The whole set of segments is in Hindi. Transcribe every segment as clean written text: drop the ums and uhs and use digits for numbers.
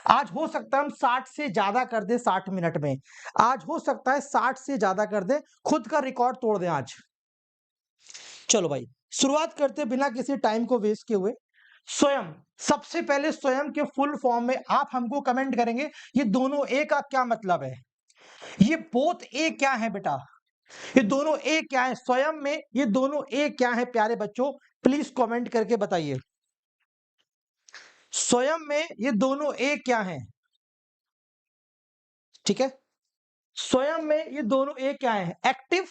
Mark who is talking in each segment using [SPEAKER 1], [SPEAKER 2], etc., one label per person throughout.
[SPEAKER 1] आज हो सकता है हम 60 से ज्यादा कर दे 60 मिनट में, आज हो सकता है 60 से ज्यादा कर दे, खुद का रिकॉर्ड तोड़ दें आज। चलो भाई शुरुआत करते बिना किसी टाइम को वेस्ट किए हुए। स्वयं, सबसे पहले स्वयं के फुल फॉर्म में आप हमको कमेंट करेंगे ये दोनों ए का क्या मतलब है, ये बोथ ए क्या है बेटा, ये दोनों ए क्या है स्वयं में, ये दोनों ए क्या है प्यारे बच्चों, प्लीज कमेंट करके बताइए स्वयं में ये दोनों ए क्या है। ठीक है, स्वयं में ये दोनों ए क्या है, active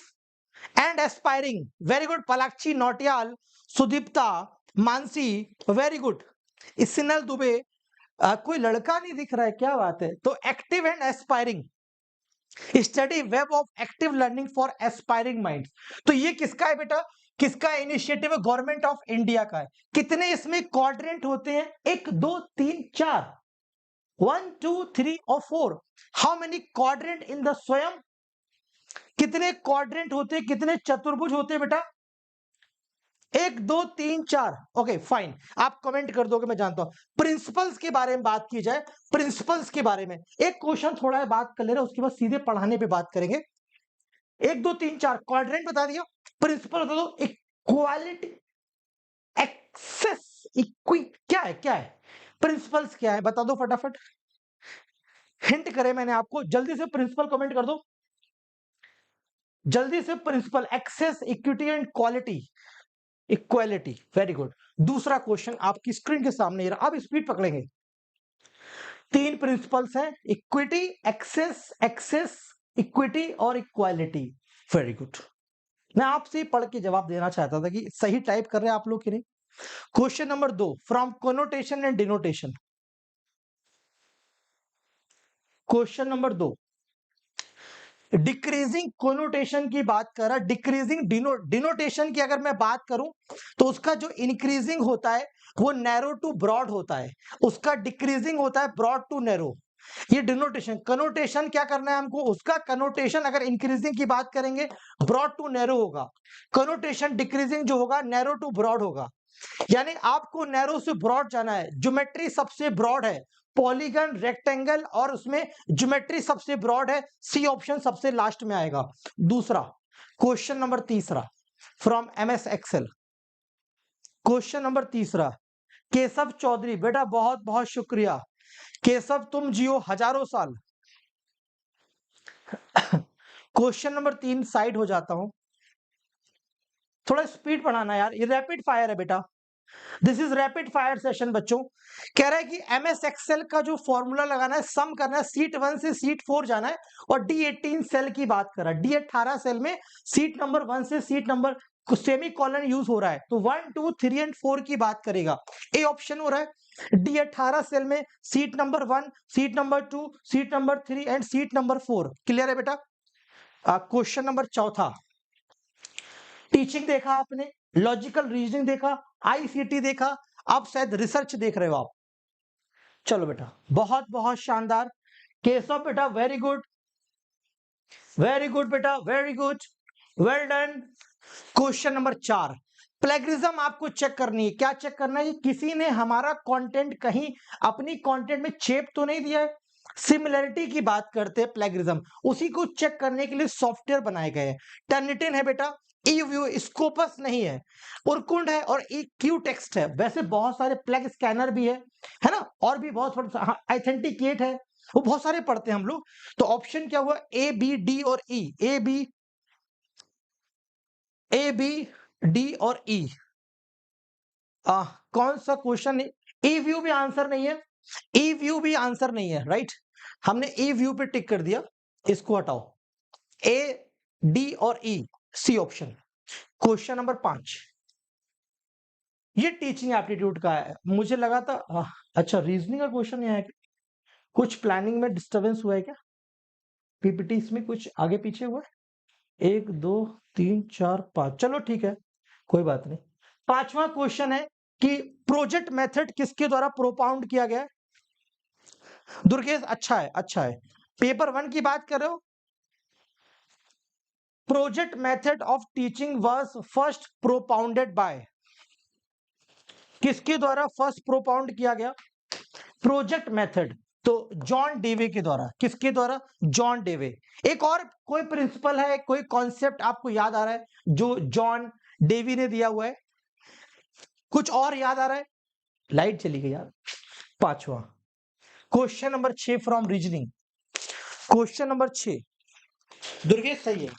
[SPEAKER 1] and aspiring. Very good Palakshi Nautiyal, Sudipta, Mansi, very good. Snehal Dubey, कोई लड़का नहीं दिख रहा है, क्या बात है। तो active and aspiring, study web of active learning for aspiring mind. तो ये किसका है बेटा, किसका इनिशिएटिव है, गवर्नमेंट ऑफ इंडिया का है। कितने इसमें क्वाड्रेंट होते हैं, 1 2 3 4, 1 2 3 और 4। How many quadrant in the स्वयं, कितने क्वाड्रेंट होते हैं, कितने चतुर्भुज होते हैं बेटा, 1 2 3 4। ओके फाइन, आप कमेंट कर दोगे मैं जानता हूं। प्रिंसिपल्स के बारे में बात की जाए, प्रिंसिपल्स के बारे में एक क्वेश्चन थोड़ा है बात कर ले रहे, उसके बाद सीधे पढ़ाने पे बात करेंगे। 1 2 3 4 क्वाड्रेंट बता दिया, प्रिंसिपल बता दो, इक्वालिटी, एक्सेस, इक्वी, क्या है क्या है, प्रिंसिपल्स क्या है बता दो फटाफट। हिंट करे मैंने आपको, जल्दी से प्रिंसिपल कमेंट कर दो, जल्दी से principle, access, equity and quality, equality, very good. दूसरा क्वेश्चन आपकी स्क्रीन के सामने रहा, अब स्पीड पकड़ेंगे। 3 प्रिंसिपल्स हैं, इक्विटी, एक्सेस, एक्सेस, इक्विटी और इक्वालिटी, वेरी गुड। मैं आपसे पढ़ के जवाब देना चाहता था कि सही टाइप कर रहे हैं आप लोग कि नहीं। Question number 2, from connotation and denotation. Question number 2, decreasing connotation की बात कर रहा, डिक्रीजिंग डिनोटेशन की अगर मैं बात करूं तो उसका जो इंक्रीजिंग होता है वो नैरो टू ब्रॉड होता है, उसका डिक्रीजिंग होता है ब्रॉड टू नैरो। ये डिनोटेशन, कनोटेशन क्या करना है हमको, उसका कनोटेशन अगर इंक्रीजिंग की बात करेंगे ब्रॉड टू नैरो होगा, कनोटेशन डिक्रीजिंग जो होगा नैरो टू ब्रॉड होगा। यानी आपको नैरो से ब्रॉड जाना है, ज्योमेट्री सबसे ब्रॉड है, पॉलीगन, रेक्टेंगल और उसमें ज्योमेट्री सबसे ब्रॉड है, सी ऑप्शन सबसे लास्ट में आएगा। दूसरा क्वेश्चन नंबर तीसरा from MS excel, question number तीसरा, केशव चौधरी, बेटा बहुत बहुत शुक्रिया केशव, तुम जियो हजारों साल। क्वेश्चन नंबर 3, साइड हो जाता हूं, थोड़ा स्पीड बढ़ाना यार, ये रैपिड फायर है बेटा, this is rapid fire session बच्चों। कह रहा है कि एमएस एक्सेल का जो फॉर्मूला लगाना है, सम करना है, सीट 1 से सीट 4 जाना है और D18 सेल की बात कर रहा है, D18 सेल में सीट नंबर 1 से seat number semi colon use हो रहा है, तो 1 2 3 एंड 4 की बात करेगा, ए ऑप्शन हो रहा है। D18 सेल में seat number 1, seat number 2, seat number 3 and seat number 4। Clear है बेटा। क्वेश्चन नंबर चौथा, टीचिंग देखा आपने, लॉजिकल रीजनिंग देखा, आईसीटी देखा, अब शायद रिसर्च देख रहे हो आप। चलो बेटा बहुत बहुत शानदार, केशव बेटा वेरी गुड, वेरी गुड बेटा, very good, well done. Question number 4, plagiarism आपको चेक करनी है, क्या चेक करना है, किसी ने हमारा कंटेंट कहीं अपनी कंटेंट में चेप तो नहीं दिया है, सिमिलरिटी की बात करते हैं प्लेगरिज्म, उसी को चेक करने के लिए सॉफ्टवेयर बनाए गए हैं। टर्निटिन है बेटा, ईव्यू, स्कोपस नहीं है, उरकुंड है और क्यू टेक्स्ट है। वैसे बहुत सारे प्लेग स्कैनर भी है ना, और भी बहुत, ऑथेंटिकेट है, वो बहुत सारे पढ़ते हैं हम लोग। तो ऑप्शन क्या हुआ, ए बी डी और ई, ए बी डी और ई। कौन सा क्वेश्चन है, ई व्यू भी आंसर नहीं है, ई व्यू भी आंसर नहीं है, राइट, हमने ई व्यू पे टिक कर दिया, इसको हटाओ, ए डी और ई, सी ऑप्शन। क्वेश्चन नंबर 5, ये टीचिंग एप्टीट्यूड का है, मुझे लगा था अच्छा रीजनिंग का क्वेश्चन है, कुछ प्लानिंग में डिस्टरबेंस हुआ है क्या, पीपीटी इसमें कुछ आगे पीछे हुआ है, 1 2 3 4 5, चलो ठीक है कोई बात नहीं। पांचवा क्वेश्चन है कि प्रोजेक्ट मेथड किसके द्वारा प्रोपाउंड किया गया है, दुर्गेश, अच्छा है अच्छा है, पेपर 1 की बात कर रहे हो। Project method of teaching was first propounded bye, किसके द्वारा फर्स्ट प्रोपाउंड किया गया, प्रोजेक्ट मेथड, तो जॉन डेवे के द्वारा, किसके द्वारा? जॉन डेवे। एक और कोई प्रिंसिपल है, कोई कॉन्सेप्ट आपको याद आ रहा है जो जॉन डेवी ने दिया हुआ है? कुछ और याद आ रहा है? लाइट चली गई यार। पांचवा question number 6 from reasoning, question number 6, Durgesh सही है।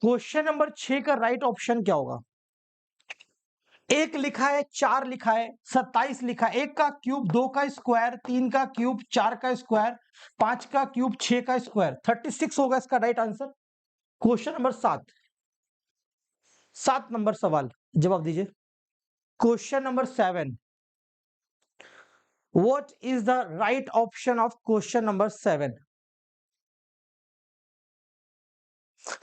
[SPEAKER 1] क्वेश्चन नंबर 6 का राइट ऑप्शन क्या होगा? एक लिखा है, चार लिखा है, 27 लिखा है, एक का क्यूब, दो का स्क्वायर, तीन का क्यूब, चार का स्क्वायर, पांच का क्यूब, छह का स्क्वायर, 36 होगा इसका right answer. Question number 7, 7 number सवाल जवाब दीजिए। Question number 7, what is the right option of question number 7?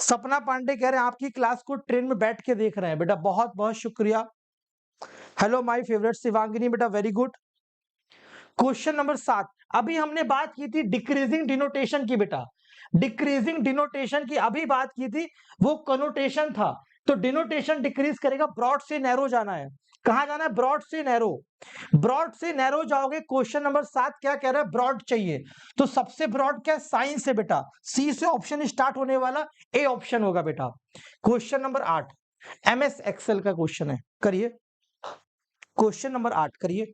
[SPEAKER 1] सपना पांडे कह रहे हैं आपकी क्लास को ट्रेन में बैठ के देख रहे हैं बेटा, बहुत बहुत शुक्रिया। हेलो माय फेवरेट शिवांगिनी बेटा, वेरी गुड। क्वेश्चन नंबर 7, अभी हमने बात की थी डिक्रीजिंग डिनोटेशन की बेटा, डिक्रीजिंग डिनोटेशन की अभी बात की थी, वो कनोटेशन था। तो डिनोटेशन डिक्रीज करेगा, ब्रॉड से नैरो जाना है। कहां जाना है? ब्रॉड से नैरो। ब्रॉड से नैरो जाओगे। क्वेश्चन नंबर 7 क्या कह रहा है? ब्रॉड चाहिए। तो सबसे ब्रॉड क्या है? साइंस है बेटा, सी से ऑप्शन स्टार्ट होने वाला ए ऑप्शन होगा बेटा। क्वेश्चन नंबर 8, एमएस एक्सेल का क्वेश्चन है, करिए। क्वेश्चन नंबर 8 करिए।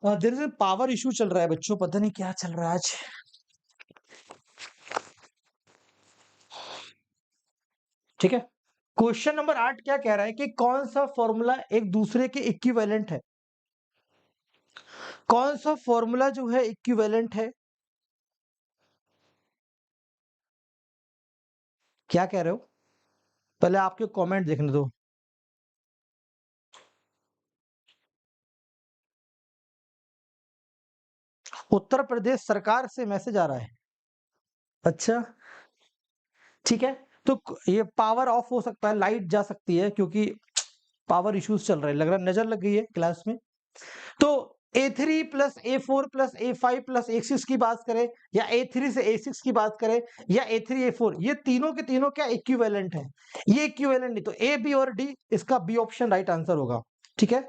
[SPEAKER 1] देयर इज पावर इशू चल रहा है बच्चों, पता नहीं क्या चल रहा है आज। ठीक है, क्वेश्चन नंबर 8 क्या कह रहा है कि कौन सा फॉर्मूला एक दूसरे के इक्विवेलेंट है? कौन सा फॉर्मूला जो है इक्विवेलेंट है? क्या कह रहे हो? पहले आपके कमेंट देखने दो। उत्तर प्रदेश सरकार से मैसेज आ रहा है। अच्छा, ठीक है। तो ये पावर ऑफ हो सकता है, लाइट जा सकती है, क्योंकि पावर इश्यूज चल रहे हैं, लग रहा है नजर लग गई है क्लास में। तो A3 plus A4 plus A5 plus A6 की बात करें, या A3 से A6 की बात करें, या A3 A4, ये तीनों के तीनों क्या इक्विवेलेंट है? ये इक्विवेलेंट नहीं, तो A, B और D, इसका बी ऑप्शन राइट आंसर होगा। ठीक है,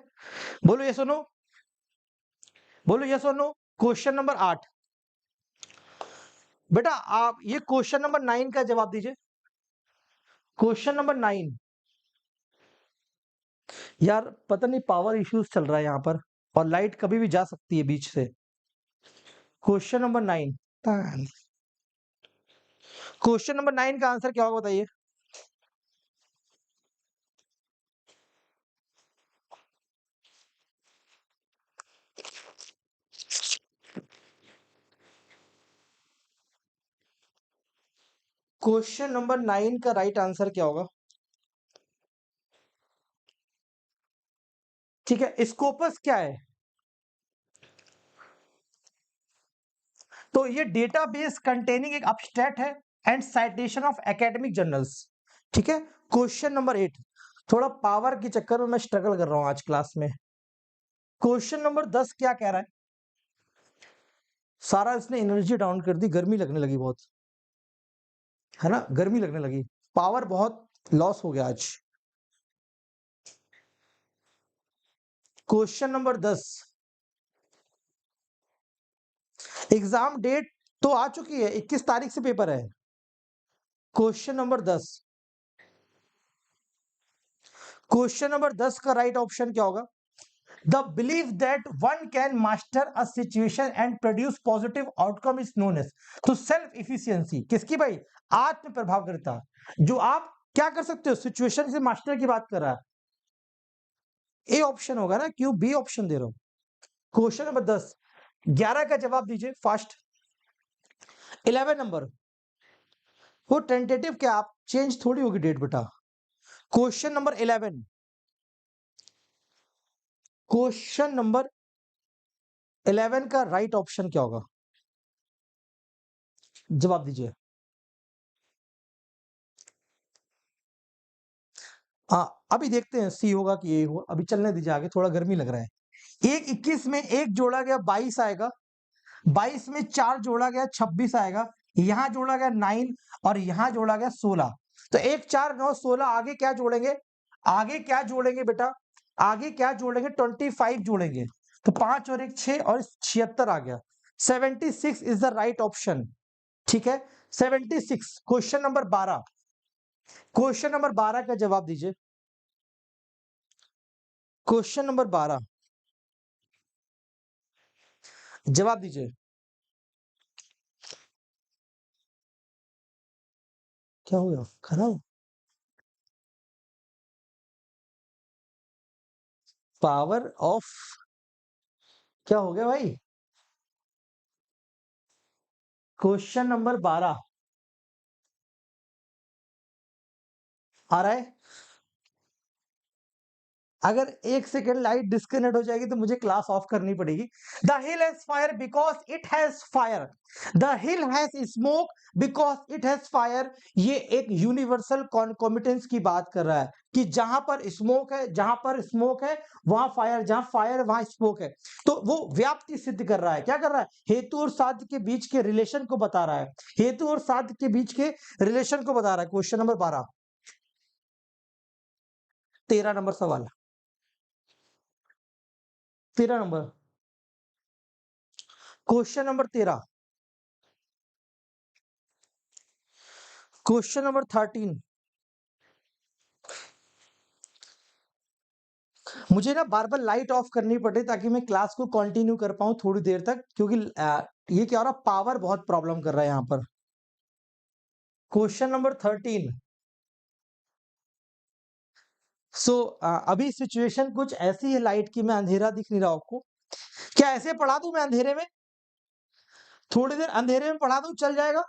[SPEAKER 1] बोलो यस और नो, बोलो यस और नो। क्वेश्चन नंबर 8 बेटा, आप ये क्वेश्चन नंबर 9 का जवाब दीजिए। क्वेश्चन नंबर 9, यार पता नहीं पावर इश्यूज चल रहा है यहाँ पर, और लाइट कभी भी जा सकती है बीच से। क्वेश्चन नंबर 9, क्वेश्चन नंबर 9 का आंसर क्या होगा बताइए? क्वेश्चन नंबर 9 का राइट आंसर क्या होगा? ठीक है, स्कोपस क्या है? तो ये डेटाबेस कंटेनिंग एक एब्स्ट्रैक्ट है and citation of academic journals. ठीक है, क्वेश्चन नंबर 8, थोड़ा पावर के चक्कर में मैं स्ट्रगल कर रहा हूं आज क्लास में। क्वेश्चन नंबर 10 क्या कह रहा है? सारा इसने एनर्जी डाउन कर दी, गर्मी लगने लगी बहुत, है ना, गर्मी लगने लगी, पावर बहुत लॉस हो गया आज। क्वेश्चन नंबर 10, एग्जाम डेट तो आ चुकी है, 21 तारीख से पेपर है। क्वेश्चन नंबर 10, क्वेश्चन नंबर 10 का राइट ऑप्शन क्या होगा? The believe that one can master a situation and produce positive outcome is known as, तो सेल्फ इफिशियंसी किसकी भाई? आत्म प्रभावकारिता। जो आप क्या कर सकते हो, सिचुएशन से मास्टर की बात कर रहा है, ए ऑप्शन होगा ना, क्यों बी ऑप्शन दे रहा हूं? क्वेश्चन नंबर 10, 11 का जवाब दीजिए फास्ट। 11 नंबर, वो टेंटेटिव क्या, आप चेंज थोड़ी होगी डेट बेटा। क्वेश्चन नंबर 11, क्वेश्चन नंबर 11 का राइट ऑप्शन क्या होगा? जवाब दीजिए। अभी देखते हैं सी होगा कि ए होगा, अभी चलने दीजिए आगे, थोड़ा गर्मी लग रहा है। 21 में 1 जोड़ा गया 22 आएगा, 22 में 4 जोड़ा गया 26 आएगा, यहां जोड़ा गया 9 और यहां जोड़ा गया 16, तो 1 4 9 16, आगे क्या जोड़ेंगे? आगे क्या जोड़ेंगे बेटा? आगे क्या जोड़ेंगे? 25 जोड़ेंगे, तो 5 और 1 6 और 76 आ गया। 76 इज द राइट ऑप्शन, ठीक है। 76। क्वेश्चन नंबर 12, क्वेश्चन नंबर 12 का जवाब दीजिए। क्वेश्चन नंबर 12, जवाब दीजिए। क्या हो गया, खराब? पावर ऑफ, क्या हो गया भाई? क्वेश्चन नंबर 12 आ रहा है? अगर 1 सेकंड लाइट डिस्कनेक्ट हो जाएगी तो मुझे क्लास ऑफ करनी पड़ेगी। The hill has fire because it has fire, the hill has smoke because it has fire. ये एक यूनिवर्सल कॉन्कोमिटेंस की बात कर रहा है कि जहां पर स्मोक है, जहां पर स्मोक है वहां फायर, जहां फायर वहां स्मोक है। तो वो व्याप्ति सिद्ध कर रहा है, क्या कर रहा है? हेतु और साध्य के बीच के रिलेशन को बता रहा है, हेतु और साध्य के बीच के रिलेशन को बता रहा है। क्वेश्चन नंबर 12, 13 नंबर सवाल, 13 number, question number 13, question number 13। मुझे ना बार बार लाइट ऑफ करनी पड़े ताकि मैं क्लास को कंटिन्यू कर पाऊं थोड़ी देर तक, क्योंकि ये क्या हो रहा, पावर बहुत प्रॉब्लम कर रहा है यहां पर। Question number 13। सो अभी सिचुएशन कुछ ऐसी है लाइट की, मैं अंधेरा दिख नहीं रहा आपको, क्या ऐसे पढ़ा दूं मैं अंधेरे में? थोड़ी देर अंधेरे में पढ़ा दूं, चल जाएगा?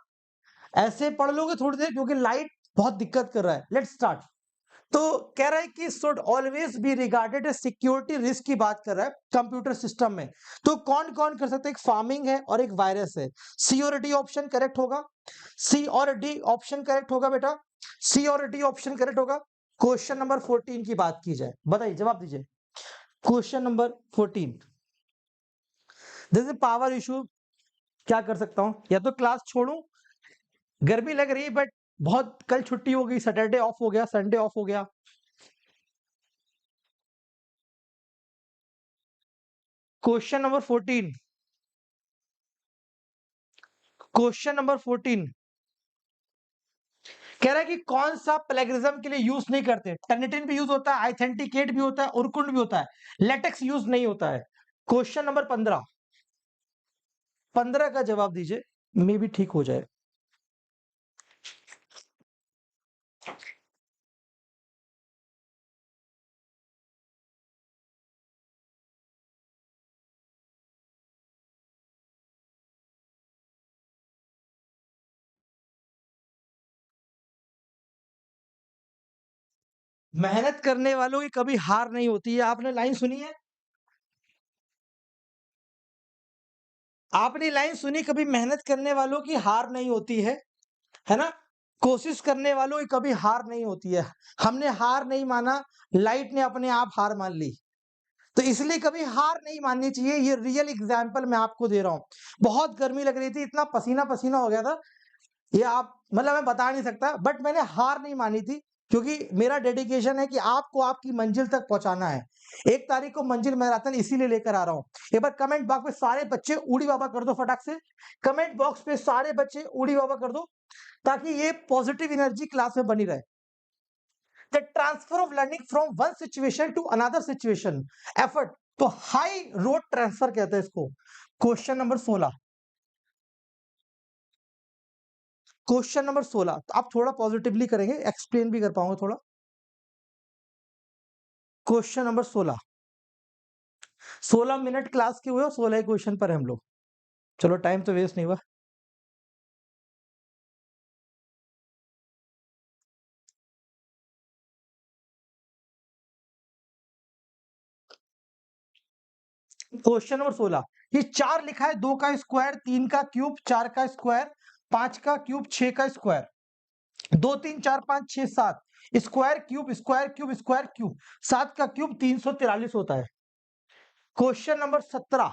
[SPEAKER 1] ऐसे पढ़ लोगे थोड़ी देर, क्योंकि लाइट बहुत दिक्कत कर रहा है। Let's start. तो कह रहा है कि should always be regarded as security risk की बात कर रहा है कंप्यूटर सिस्टम में। तो कौन कौन कर सकते हैं? एक फार्मिंग है और एक वायरस है। सी और डी ऑप्शन करेक्ट होगा, सी और डी ऑप्शन करेक्ट होगा बेटा, सी और डी ऑप्शन करेक्ट होगा। क्वेश्चन नंबर 14 की बात की जाए, बताइए, जवाब दीजिए। क्वेश्चन नंबर 14, जैसे पावर इशू, क्या कर सकता हूं? या तो क्लास छोड़ूं, गर्मी लग रही है, बट बहुत, कल छुट्टी हो गई, सैटरडे ऑफ हो गया, संडे ऑफ हो गया। क्वेश्चन नंबर 14, क्वेश्चन नंबर 14 कह रहा है कि कौन सा प्लेगरिज्म के लिए यूज नहीं करते? टर्निटिन भी यूज होता है, आइथेंटिकेट भी होता है, उरकुंड भी होता है, लेटेक्स यूज नहीं होता है। क्वेश्चन नंबर 15, 15 का जवाब दीजिए, मे भी ठीक हो जाए। मेहनत करने वालों की कभी हार नहीं होती है, आपने लाइन सुनी है? आपने लाइन सुनी कभी? मेहनत करने वालों की हार नहीं होती है ना? कोशिश करने वालों की कभी हार नहीं होती है। हमने हार नहीं माना, लाइट ने अपने आप हार मान ली, तो इसलिए कभी हार नहीं माननी चाहिए। ये रियल एग्जाम्पल मैं आपको दे रहा हूं। बहुत गर्मी लग रही थी, इतना पसीना पसीना हो गया था, ये आप मतलब मैं बता नहीं सकता, बट मैंने हार नहीं मानी थी। क्योंकि मेरा डेडिकेशन है कि आपको आपकी मंजिल तक पहुंचाना है। 1 तारीख को मंजिल मैराथन इसीलिए लेकर आ रहा हूँ। एक बार कमेंट बॉक्स में सारे बच्चे ऊड़ी बाबा कर दो फटाक से। कमेंट बॉक्स पे सारे बच्चे ऊड़ी बाबा कर दो, ताकि ये पॉजिटिव एनर्जी क्लास में बनी रहे। The transfer of learning from one situation to another situation effort, तो हाई रोड ट्रांसफर कहते हैं इसको। क्वेश्चन नंबर 16, क्वेश्चन नंबर 16 तो आप थोड़ा पॉजिटिवली करेंगे, एक्सप्लेन भी कर पाऊंगा थोड़ा। क्वेश्चन नंबर 16, 16 मिनट क्लास के हुए और 16 क्वेश्चन पर हम लोग। चलो टाइम तो वेस्ट नहीं हुआ। क्वेश्चन नंबर 16, ये 4 लिखा है, 2 का स्क्वायर, 3 का क्यूब, 4 का स्क्वायर, 5 का क्यूब, 6 का square, 2 3 4 5 6 7 square cube square cube square cube, 7 का क्यूब 343 होता है। क्वेश्चन नंबर 17,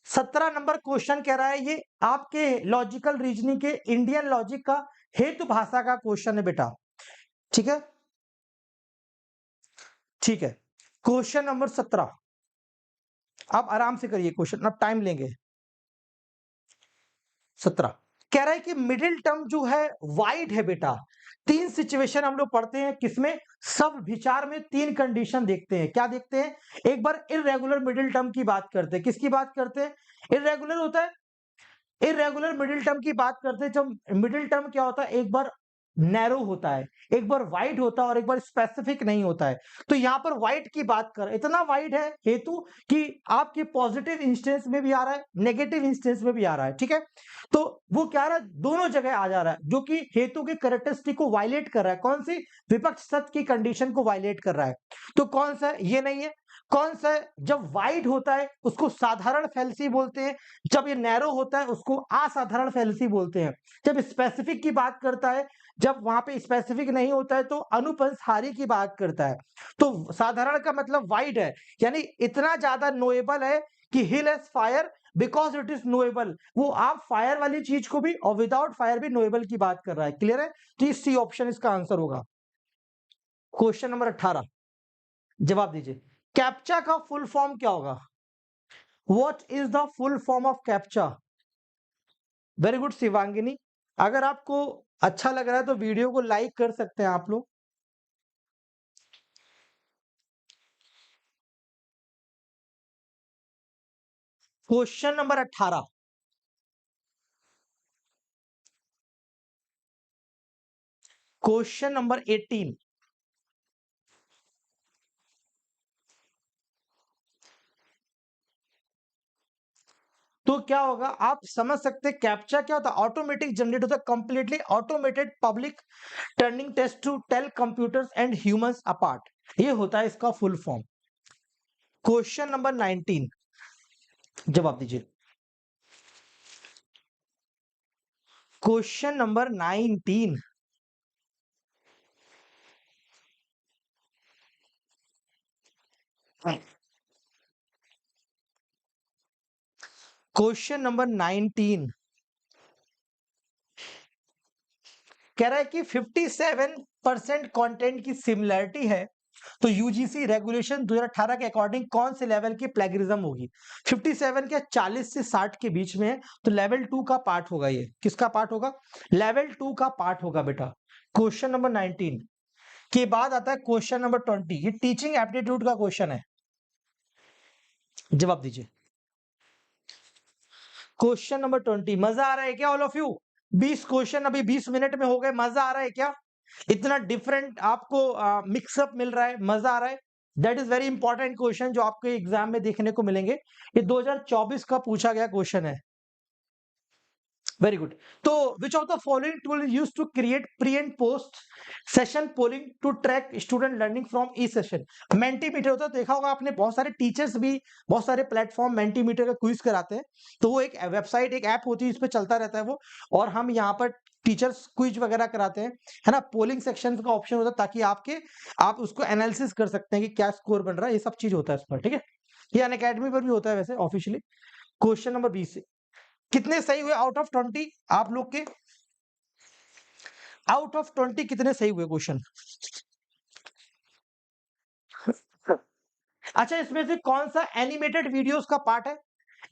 [SPEAKER 1] 17 नंबर क्वेश्चन कह रहा है, ये आपके लॉजिकल रीजनिंग के इंडियन लॉजिक का हेतु भाषा का क्वेश्चन है बेटा। ठीक है, ठीक है। क्वेश्चन नंबर 17, आप आराम से करिए क्वेश्चन, अब टाइम लेंगे। 17 कह रहा है कि मिडिल टर्म जो है वाइड है बेटा। 3 सिचुएशन हम लोग पढ़ते हैं, किसमें? सब विचार में 3 कंडीशन देखते हैं। क्या देखते हैं? एक बार इररेगुलर मिडिल टर्म की बात करते हैं। किसकी बात करते हैं? इररेगुलर होता है, इरेगुलर मिडिल टर्म की बात करते हैं। जब मिडिल टर्म क्या होता है, एक बार नैरो होता है, एक बार वाइड होता है और एक बार स्पेसिफिक नहीं होता है। तो यहां पर वाइड की बात कर, इतना वाइड है हेतु कि आपके पॉजिटिव इंस्टेंस में भी आ रहा है, नेगेटिव इंस्टेंस में भी आ रहा है। ठीक है, तो वो क्या रहा है, दोनों जगह आ जा रहा है, जो कि हेतु के कैरेक्टरिस्टिक को वायलेट कर रहा है। कौन सी? विपक्ष सत्य की कंडीशन को वायलेट कर रहा है। तो कौन सा है? ये नहीं है। कौन सा है? जब वाइड होता है उसको साधारण फैलेसी बोलते हैं, जब ये नैरो होता है उसको असाधारण फैलेसी बोलते हैं। जब स्पेसिफिक की बात करता है, जब वहां पे स्पेसिफिक नहीं होता है तो अनुपंसहारी की बात करता है। तो साधारण का मतलब वाइड है, यानी इतना ज्यादा नोएबल है कि hill has fire because it is knowable. वो आप फायर वाली चीज को भी और विदाउट फायर भी नोएबल की बात कर रहा है। क्लियर है? तो ये सी ऑप्शन इसका आंसर होगा। क्वेश्चन नंबर 18, जवाब दीजिए। कैप्चा का फुल फॉर्म क्या होगा? What is the full form of CAPTCHA? Very good Shivangini, अगर आपको अच्छा लग रहा है तो वीडियो को लाइक कर सकते हैं आप लोग। क्वेश्चन नंबर 18, क्वेश्चन नंबर 18, तो क्या होगा आप समझ सकते हैं। कैप्चा क्या होता है? ऑटोमेटिक जनरेट होता है, completely automated public Turing test to tell computers and humans apart, ये होता है इसका फुल फॉर्म। क्वेश्चन नंबर 19, जवाब दीजिए। क्वेश्चन नंबर 19, क्वेश्चन नंबर 19 कह रहा है कि 57% कंटेंट की सिमिलरिटी है, तो यूजीसी रेगुलेशन 2018 के अकॉर्डिंग कौन से लेवल की प्लेगरिज्म होगी? 57 क्या 40 से 60 के बीच में है, तो लेवल 2 का पार्ट होगा। ये किसका पार्ट होगा? लेवल 2 का पार्ट होगा बेटा। क्वेश्चन नंबर 19 के बाद आता है क्वेश्चन नंबर 20, ये टीचिंग एप्टीट्यूड का क्वेश्चन है। जवाब दीजिए। क्वेश्चन नंबर 20, मजा आ रहा है क्या ऑल ऑफ यू? 20 क्वेश्चन अभी 20 मिनट में हो गए, मजा आ रहा है क्या? इतना डिफरेंट आपको मिक्सअप मिल रहा है, मजा आ रहा है? That is very important question जो आपके एग्जाम में देखने को मिलेंगे। ये 2024 का पूछा गया क्वेश्चन है। Very good. तो which of the following tool use to create pre and post session polling to track student learning from e session? Mentimeter होता है, देखा होगा आपने, बहुत सारे टीचर्स भी बहुत सारे प्लेटफॉर्म मेंटीमीटर का क्विज कराते हैं। तो वो एक वेबसाइट, एक ऐप होती है, इस पे चलता रहता है वो, और हम यहाँ पर टीचर्स क्विज वगैरह कराते हैं, है ना। पोलिंग सेक्शन का ऑप्शन होता है ताकि आप उसको एनालिसिस कर सकते हैं कि क्या स्कोर बन रहा है, ये सब चीज होता है इस पर। ठीक है, ये अनअकैडमी पर भी होता है वैसे ऑफिशियली। क्वेश्चन नंबर 20, कितने सही हुए आउट ऑफ 20 आप लोग के? आउट ऑफ 20 कितने सही हुए क्वेश्चन? अच्छा, इसमें से कौन सा एनिमेटेड वीडियोस का पार्ट है?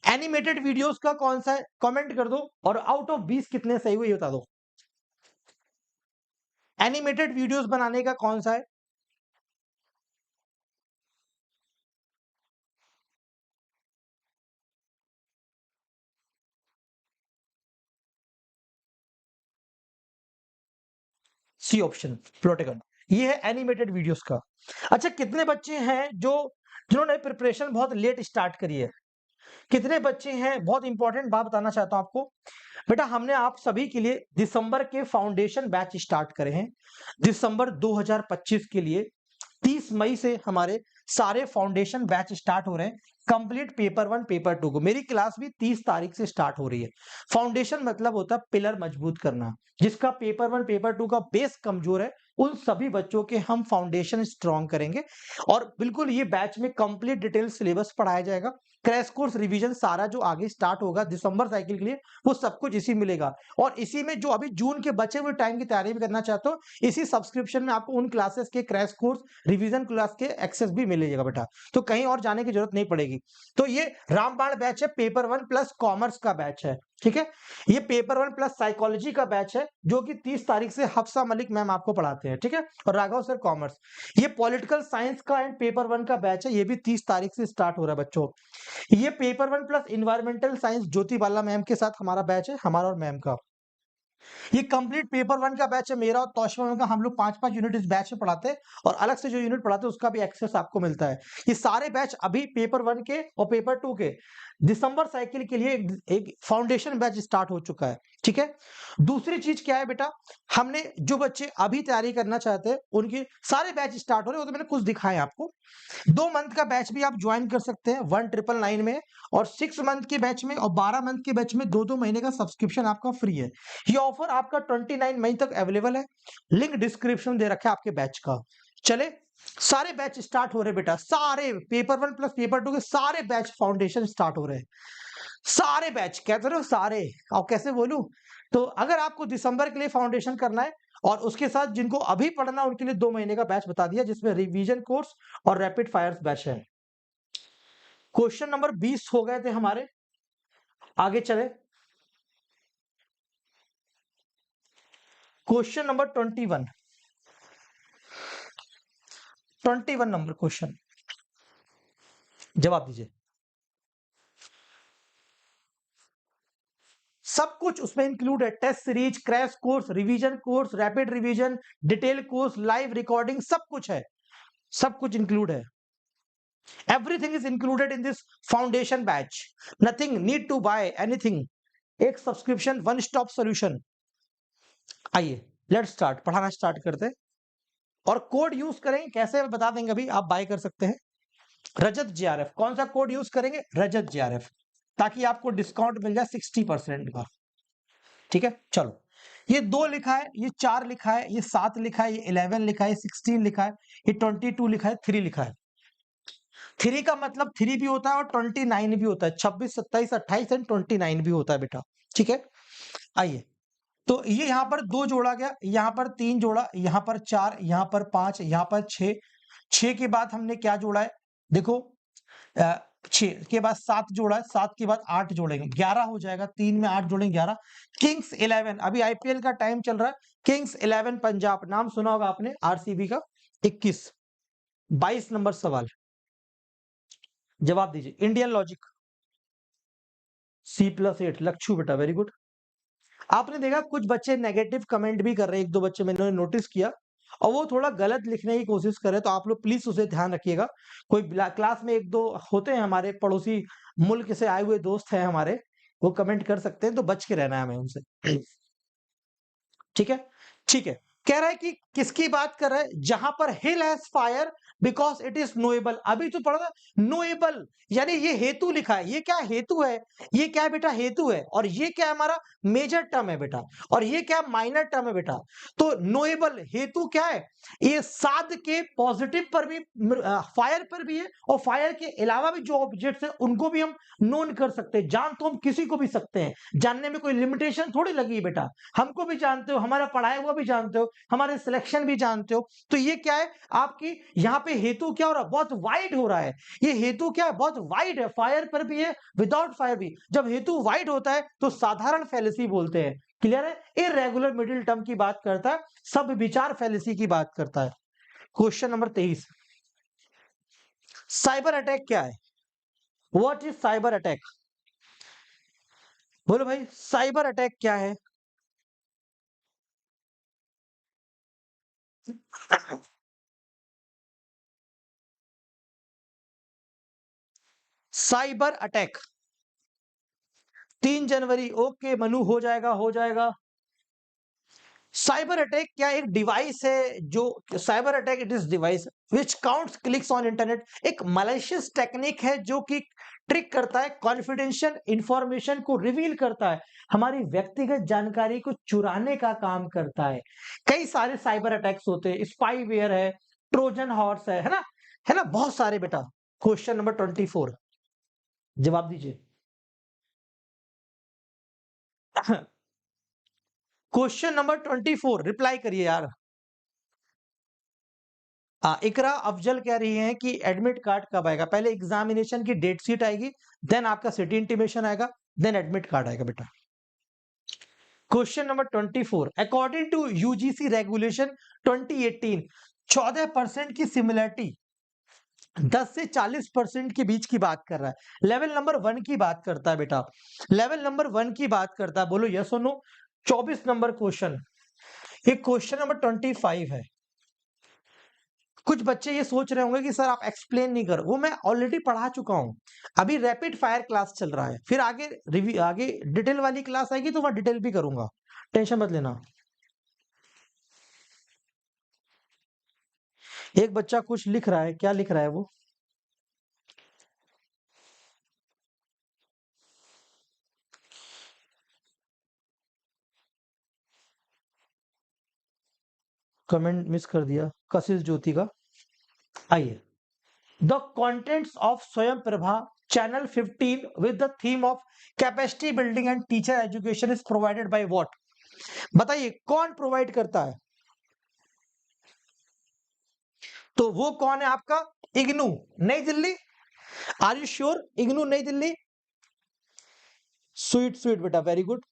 [SPEAKER 1] एनिमेटेड वीडियोस का कौन सा है? कमेंट कर दो। और आउट ऑफ 20 कितने सही हुए ये बता दो। एनिमेटेड वीडियोस बनाने का कौन सा है? सी ऑप्शन, प्रोटेगन। ये है एनिमेटेड वीडियोस का। अच्छा, कितने बच्चे हैं जिन्होंने प्रिपरेशन बहुत लेट स्टार्ट करी है? कितने बच्चे हैं? बहुत इंपॉर्टेंट बात बताना चाहता हूं आपको। बेटा, हमने आप सभी के लिए दिसंबर के फाउंडेशन बैच स्टार्ट करे हैं। दिसंबर 2025 के लिए 30 मई से हमारे सारे फाउंडेशन बैच स्टार्ट हो रहे हैं। कंप्लीट पेपर 1 पेपर 2 को। मेरी क्लास भी 30 तारीख से स्टार्ट हो रही है। फाउंडेशन मतलब होता है पिलर मजबूत करना। जिसका पेपर 1 पेपर 2 का बेस कमजोर है, उन सभी बच्चों के हम फाउंडेशन स्ट्रॉन्ग करेंगे। और बिल्कुल ये बैच में कंप्लीट डिटेल सिलेबस पढ़ाया जाएगा। क्रैश कोर्स रिवीजन सारा जो आगे स्टार्ट होगा दिसंबर साइकिल के लिए, वो सब कुछ इसी मिलेगा। और इसी में जो अभी जून के बचे हुए टाइम की तैयारी भी करना चाहते हो, इसी सब्सक्रिप्शन में आपको उन क्लासेस के क्रैश कोर्स रिवीजन क्लास के एक्सेस भी मिलेगा बेटा। तो कहीं और जाने की जरूरत नहीं पड़ेगी। तो ये रामबाण बैच है, पेपर 1 प्लस कॉमर्स का बैच है। ठीक है, ये पेपर 1 प्लस साइकोलॉजी का बैच है, जो कि 30 तारीख से हफ्सा मलिक मैम आपको पढ़ाते हैं। ठीक है, और राघव सर कॉमर्स। ये पॉलिटिकल साइंस का एंड पेपर 1 का बैच है, ये भी 30 तारीख से स्टार्ट हो रहा है बच्चों। ये पेपर 1 प्लस इन्वायरमेंटल साइंस ज्योति बाला मैम के साथ हमारा बैच है, हमारा और मैम का। ये कंप्लीट पेपर 1 का बैच है मेरा और तौशिमा मैम का। हम लोग 5-5 यूनिट इस बैच में पढ़ाते हैं, और अलग से जो यूनिट पढ़ाते हैं उसका भी एक्सेस आपको मिलता है। ये सारे बैच अभी पेपर 1 के और पेपर 2 के दिसंबर साइकिल के लिए एक फाउंडेशन बैच स्टार्ट हो चुका है। ठीक है, दूसरी चीज क्या है बेटा, हमने जो बच्चे अभी तैयारी करना चाहते हैं उनके सारे बैच स्टार्ट हो रहे हैं, वो तो मैंने कुछ दिखाए आपको। 2 मंथ का बैच भी आप ज्वाइन कर सकते हैं 1999 में, और 6 मंथ के बैच में और 12 मंथ के बैच में 2-2 महीने का सब्सक्रिप्शन आपका फ्री है। ये ऑफर आपका 29 मई तक अवेलेबल है। लिंक डिस्क्रिप्शन दे रखा है आपके बैच का। चले, सारे बैच स्टार्ट हो रहे बेटा, सारे पेपर 1 प्लस पेपर 2 के सारे बैच फाउंडेशन स्टार्ट हो रहे हैं। सारे बैच, कहते रहो सारे, और कैसे बोलूं? तो अगर आपको दिसंबर के लिए फाउंडेशन करना है, और उसके साथ जिनको अभी पढ़ना है उनके लिए 2 महीने का बैच बता दिया, जिसमें रिवीजन कोर्स और रैपिड फायर्स बैच है। क्वेश्चन नंबर 20 हो गए थे हमारे। आगे चले, क्वेश्चन नंबर 21 नंबर क्वेश्चन, जवाब दीजिए। सब कुछ उसमें इंक्लूड है, test series, crash course, revision course, rapid revision, detail course, live recording, सब कुछ है, सब कुछ इंक्लूड है। Everything is included in this foundation batch. Nothing need to buy anything. एक सब्सक्रिप्शन, वन स्टॉप सॉल्यूशन। आइए लेट्स स्टार्ट, पढ़ाना स्टार्ट करते हैं। और कोड यूज करें कैसे बता देंगे, अभी आप बाय कर सकते हैं। रजत जेआरएफ, कौन सा कोड यूज करेंगे? रजत जेआरएफ, ताकि आपको डिस्काउंट मिल जाए 60% का। ठीक है, चलो, ये 2 लिखा है, ये 4 लिखा है, ये 7 लिखा है, ये 11 लिखा है, ये 16 लिखा है, ये 22 लिखा है, 3 लिखा है। 3 का मतलब 3 भी होता है और 29 भी होता है। 26, 27, 28 एंड 29 भी होता है बेटा। ठीक है, आइए, तो ये यहाँ पर 2 जोड़ा गया, यहाँ पर 3 जोड़ा, यहाँ पर 4, यहाँ पर 5, यहाँ पर 6। 6 के बाद हमने क्या जोड़ा है? देखो, 6 के बाद 7 जोड़ा है, 7 के बाद 8 जोड़ेंगे, 11 हो जाएगा। 3 में 8 जोड़ेंगे 11। किंग्स 11, अभी आईपीएल का टाइम चल रहा है। किंग्स 11 पंजाब, नाम सुना होगा आपने, आरसीबी का। 21, 22 नंबर सवाल, जवाब दीजिए। इंडियन लॉजिक C+8, लक्षु बेटा, वेरी गुड। आपने देखा कुछ बच्चे नेगेटिव कमेंट भी कर रहे हैं, 1-2 बच्चे मैंने नोटिस किया, और वो थोड़ा गलत लिखने की कोशिश कर रहे हैं, तो आप लोग प्लीज उसे ध्यान रखिएगा। कोई क्लास में 1-2 होते हैं हमारे पड़ोसी मुल्क से आए हुए दोस्त हैं हमारे, वो कमेंट कर सकते हैं, तो बच के रहना है हमें उनसे। ठीक है, ठीक है, कह रहा है कि किसकी बात कर रहा है, जहां पर hill has fire because it is knowable. अभी तो पढ़ा था नोएबल, यानी ये हेतु लिखा है। ये क्या हेतु है, ये क्या है बेटा, हेतु है। और ये क्या है, हमारा मेजर टर्म है बेटा, और ये क्या माइनर टर्म है बेटा। तो नोएबल हेतु क्या है, ये साध के पॉजिटिव पर भी, फायर पर भी है, और फायर के अलावा भी जो ऑब्जेक्ट्स है उनको भी हम नोन कर सकते हैं। जान तो हम किसी को भी सकते हैं, जानने में कोई लिमिटेशन थोड़ी लगी है बेटा। हमको भी जानते हो, हमारा पढ़ाया हुआ भी जानते हो, हमारे सिलेक्शन भी जानते हो। तो ये क्या है आपकी, यहाँ पे हेतु क्या हो रहा है, बहुत वाइड हो रहा है। ये हेतु क्या है, बहुत वाइड है, फायर पर भी है, विदाउट फायर भी। जब हेतु वाइड होता है तो साधारण फैलेसी बोलते हैं। क्लियर है, इरेगुलर मिडिल टर्म की बात करता है, सब विचार फैलेसी की बात करता है। क्वेश्चन नंबर 23, साइबर अटैक क्या है, व्हाट इज साइबर अटैक। बोलो भाई, साइबर अटैक क्या है। साइबर अटैक 3 जनवरी, ओके मनु, हो जाएगा हो जाएगा। साइबर अटैक क्या एक डिवाइस है, जो cyber attack it is device which counts clicks on internet. एक मलेशियस टेक्निक है जो कि ट्रिक करता है, कॉन्फिडेंशियल इंफॉर्मेशन को रिवील करता है, हमारी व्यक्तिगत जानकारी को चुराने का काम करता है। कई सारे साइबर अटैक्स होते हैं, स्पाईवेयर है, ट्रोजन हॉर्स है ना, बहुत सारे बेटा। क्वेश्चन नंबर 24, जवाब दीजिए। क्वेश्चन नंबर 24 रिप्लाई करिए यार। इकरा अफजल कह रही हैं कि एडमिट कार्ड कब आएगा। पहले एग्जामिनेशन की डेट शीट आएगी, देन आपका सिटी इंटीमेशन आएगा, देन एडमिट कार्ड आएगा बेटा। Question number 24, according to UGC regulation 2018, 14% की सिमिलरिटी 10 से 40% के बीच की बात कर रहा है। लेवल नंबर 1 की बात करता है बेटा, लेवल नंबर 1 की बात करता है, बोलो यस और नो। 24 नंबर क्वेश्चन, ये क्वेश्चन नंबर 25 है। कुछ बच्चे ये सोच रहे होंगे कि सर आप एक्सप्लेन नहीं कर, वो मैं ऑलरेडी पढ़ा चुका हूं। अभी रैपिड फायर क्लास चल रहा है, फिर आगे रिव्यू, आगे डिटेल वाली क्लास आएगी तो मैं डिटेल भी करूंगा, टेंशन मत लेना। एक बच्चा कुछ लिख रहा है, क्या लिख रहा है वो, कमेंट मिस कर दिया, कशिश ज्योति का। आइए, द कंटेंट्स ऑफ स्वयं Prabha channel 15 with the theme of capacity building and teacher education is provided by what. बताइए कौन प्रोवाइड करता है, तो वो कौन है आपका, IGNOU Nai Delhi. Are you sure, IGNOU Nai Delhi. Sweet sweet बेटा, वेरी गुड।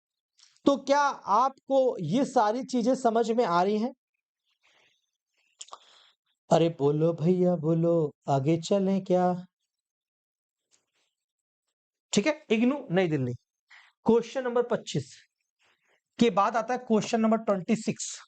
[SPEAKER 1] तो क्या आपको ये सारी चीजें समझ में आ रही हैं। अरे बोलो भैया बोलो, आगे चलें क्या। ठीक है, इग्नू नई दिल्ली। क्वेश्चन नंबर 25 के बाद आता है क्वेश्चन नंबर 26।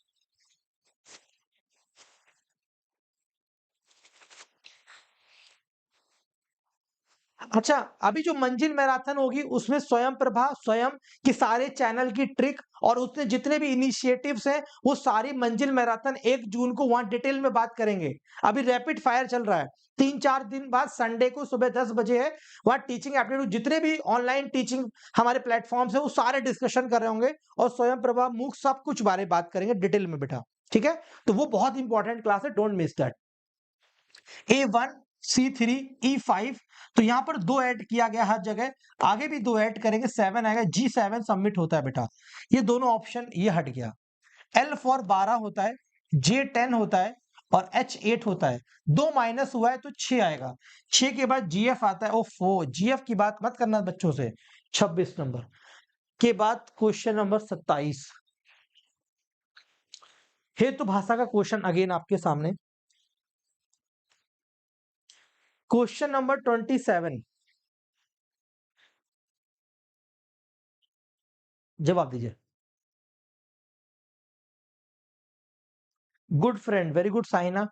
[SPEAKER 1] अच्छा, अभी जो मंजिल मैराथन होगी उसमें स्वयं प्रभा, स्वयं के सारे चैनल की ट्रिक और उसने जितने भी इनिशिएटिव्स हैं वो सारी मंजिल मैराथन 1 जून को वहां डिटेल में बात करेंगे। अभी रैपिड फायर चल रहा है, 3-4 दिन बाद संडे को सुबह 10 बजे है, वहां टीचिंग एप्टीट्यूड जितने भी ऑनलाइन टीचिंग हमारे प्लेटफॉर्म्स है वो सारे डिस्कशन कर रहे होंगे, और स्वयं प्रभा मूक सब कुछ बारे बात करेंगे डिटेल में बेटा। ठीक है, तो वो बहुत इंपॉर्टेंट क्लास है, don't miss that. A1 C3 E5, तो यहां पर 2 ऐड किया गया हर जगह, आगे भी 2 ऐड करेंगे, 7 आएगा, G7 सबमिट होता है बेटा। ये दोनों ऑप्शन ये हट गया। L फॉर 12 होता है, J10 होता है, और H8 होता है। 2 माइनस हुआ है तो 6 आएगा, 6 के बाद GF आता है। ओ GF की बात मत करना बच्चों से। 26 नंबर के बाद क्वेश्चन नंबर 27, हेतु भाषा का क्वेश्चन अगेन आपके सामने। क्वेश्चन नंबर 27, जवाब दीजिए। Good friend, very good Saina.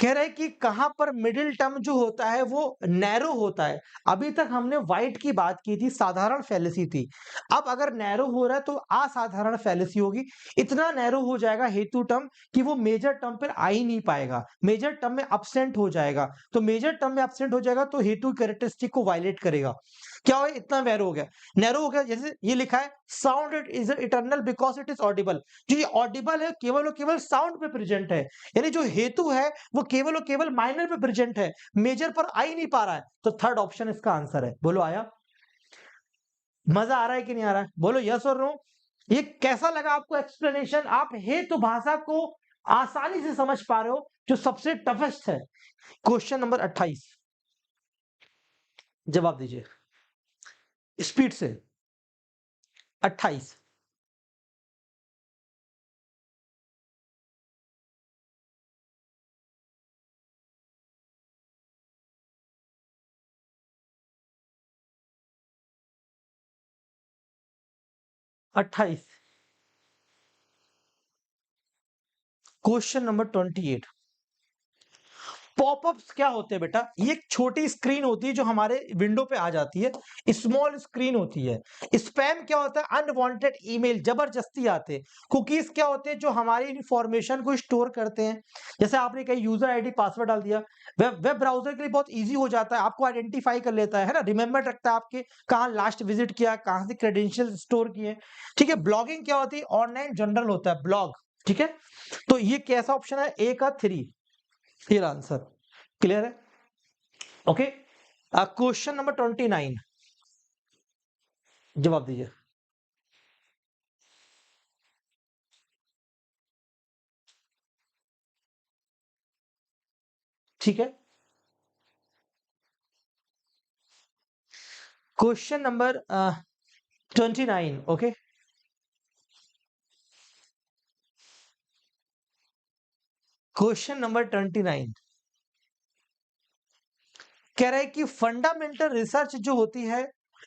[SPEAKER 1] कह रहा है कि कहां पर मिडिल टर्म जो होता है वो नैरो होता है। अभी तक हमने वाइट की बात की थी, साधारण फैलेसी थी। अब अगर नैरो हो रहा है तो असाधारण फैलेसी होगी। इतना नैरो हो जाएगा हेतु टर्म कि वो मेजर टर्म पर आ ही नहीं पाएगा, मेजर टर्म में absent हो जाएगा। तो मेजर टर्म में absent हो जाएगा तो हेतु कैरेक्टरिस्टिक को वायलेट करेगा। क्या हो, इतना नैरो हो गया। नैरो हो गया, जैसे ये लिखा है sound it is eternal because it is Audible. जो ये ऑडिबल है केवल और केवल साउंड पे प्रेजेंट है, यानी जो हेतु है वो केवल और केवल माइनर पे प्रेजेंट है, मेजर पर आ ही नहीं पा रहा है। तो थर्ड ऑप्शन इसका आंसर है। बोलो आया? मजा आ रहा है कि नहीं आ रहा है? बोलो यस और नो। ये कैसा लगा आपको एक्सप्लेनेशन? आप हेतु भाषा को आसानी से समझ पा रहे हो, जो सबसे टफेस्ट है। क्वेश्चन नंबर 28, जवाब दीजिए स्पीड से। 28। 28। Question number 28। पॉपअप्स क्या होते हैं बेटा? ये एक छोटी स्क्रीन होती है जो हमारे विंडो पे आ जाती है, स्मॉल स्क्रीन होती है। स्पैम क्या होता है? अनवांटेड ईमेल जबरदस्ती आते हैं। कुकीज क्या होते हैं? जो हमारी इंफॉर्मेशन को स्टोर करते हैं। जैसे आपने कहीं यूजर आईडी पासवर्ड डाल दिया, वेब ब्राउजर के लिए बहुत इजी हो जाता है, आपको आइडेंटिफाई कर लेता है ना, रिमेंबर रखता है आपके कहाँ लास्ट विजिट किया, कहाँ से क्रेडेंशियल स्टोर किए। ठीक है। ब्लॉगिंग क्या होती है? ऑनलाइन जनरल होता है ब्लॉग। ठीक है। तो ये कैसा ऑप्शन है? ए का 3, ये आंसर। क्लियर है? ओके। क्वेश्चन नंबर 29, जवाब दीजिए। ठीक है। Question number 29। Okay. Question number 29 कह रहा है कि फंडामेंटल रिसर्च जो होती है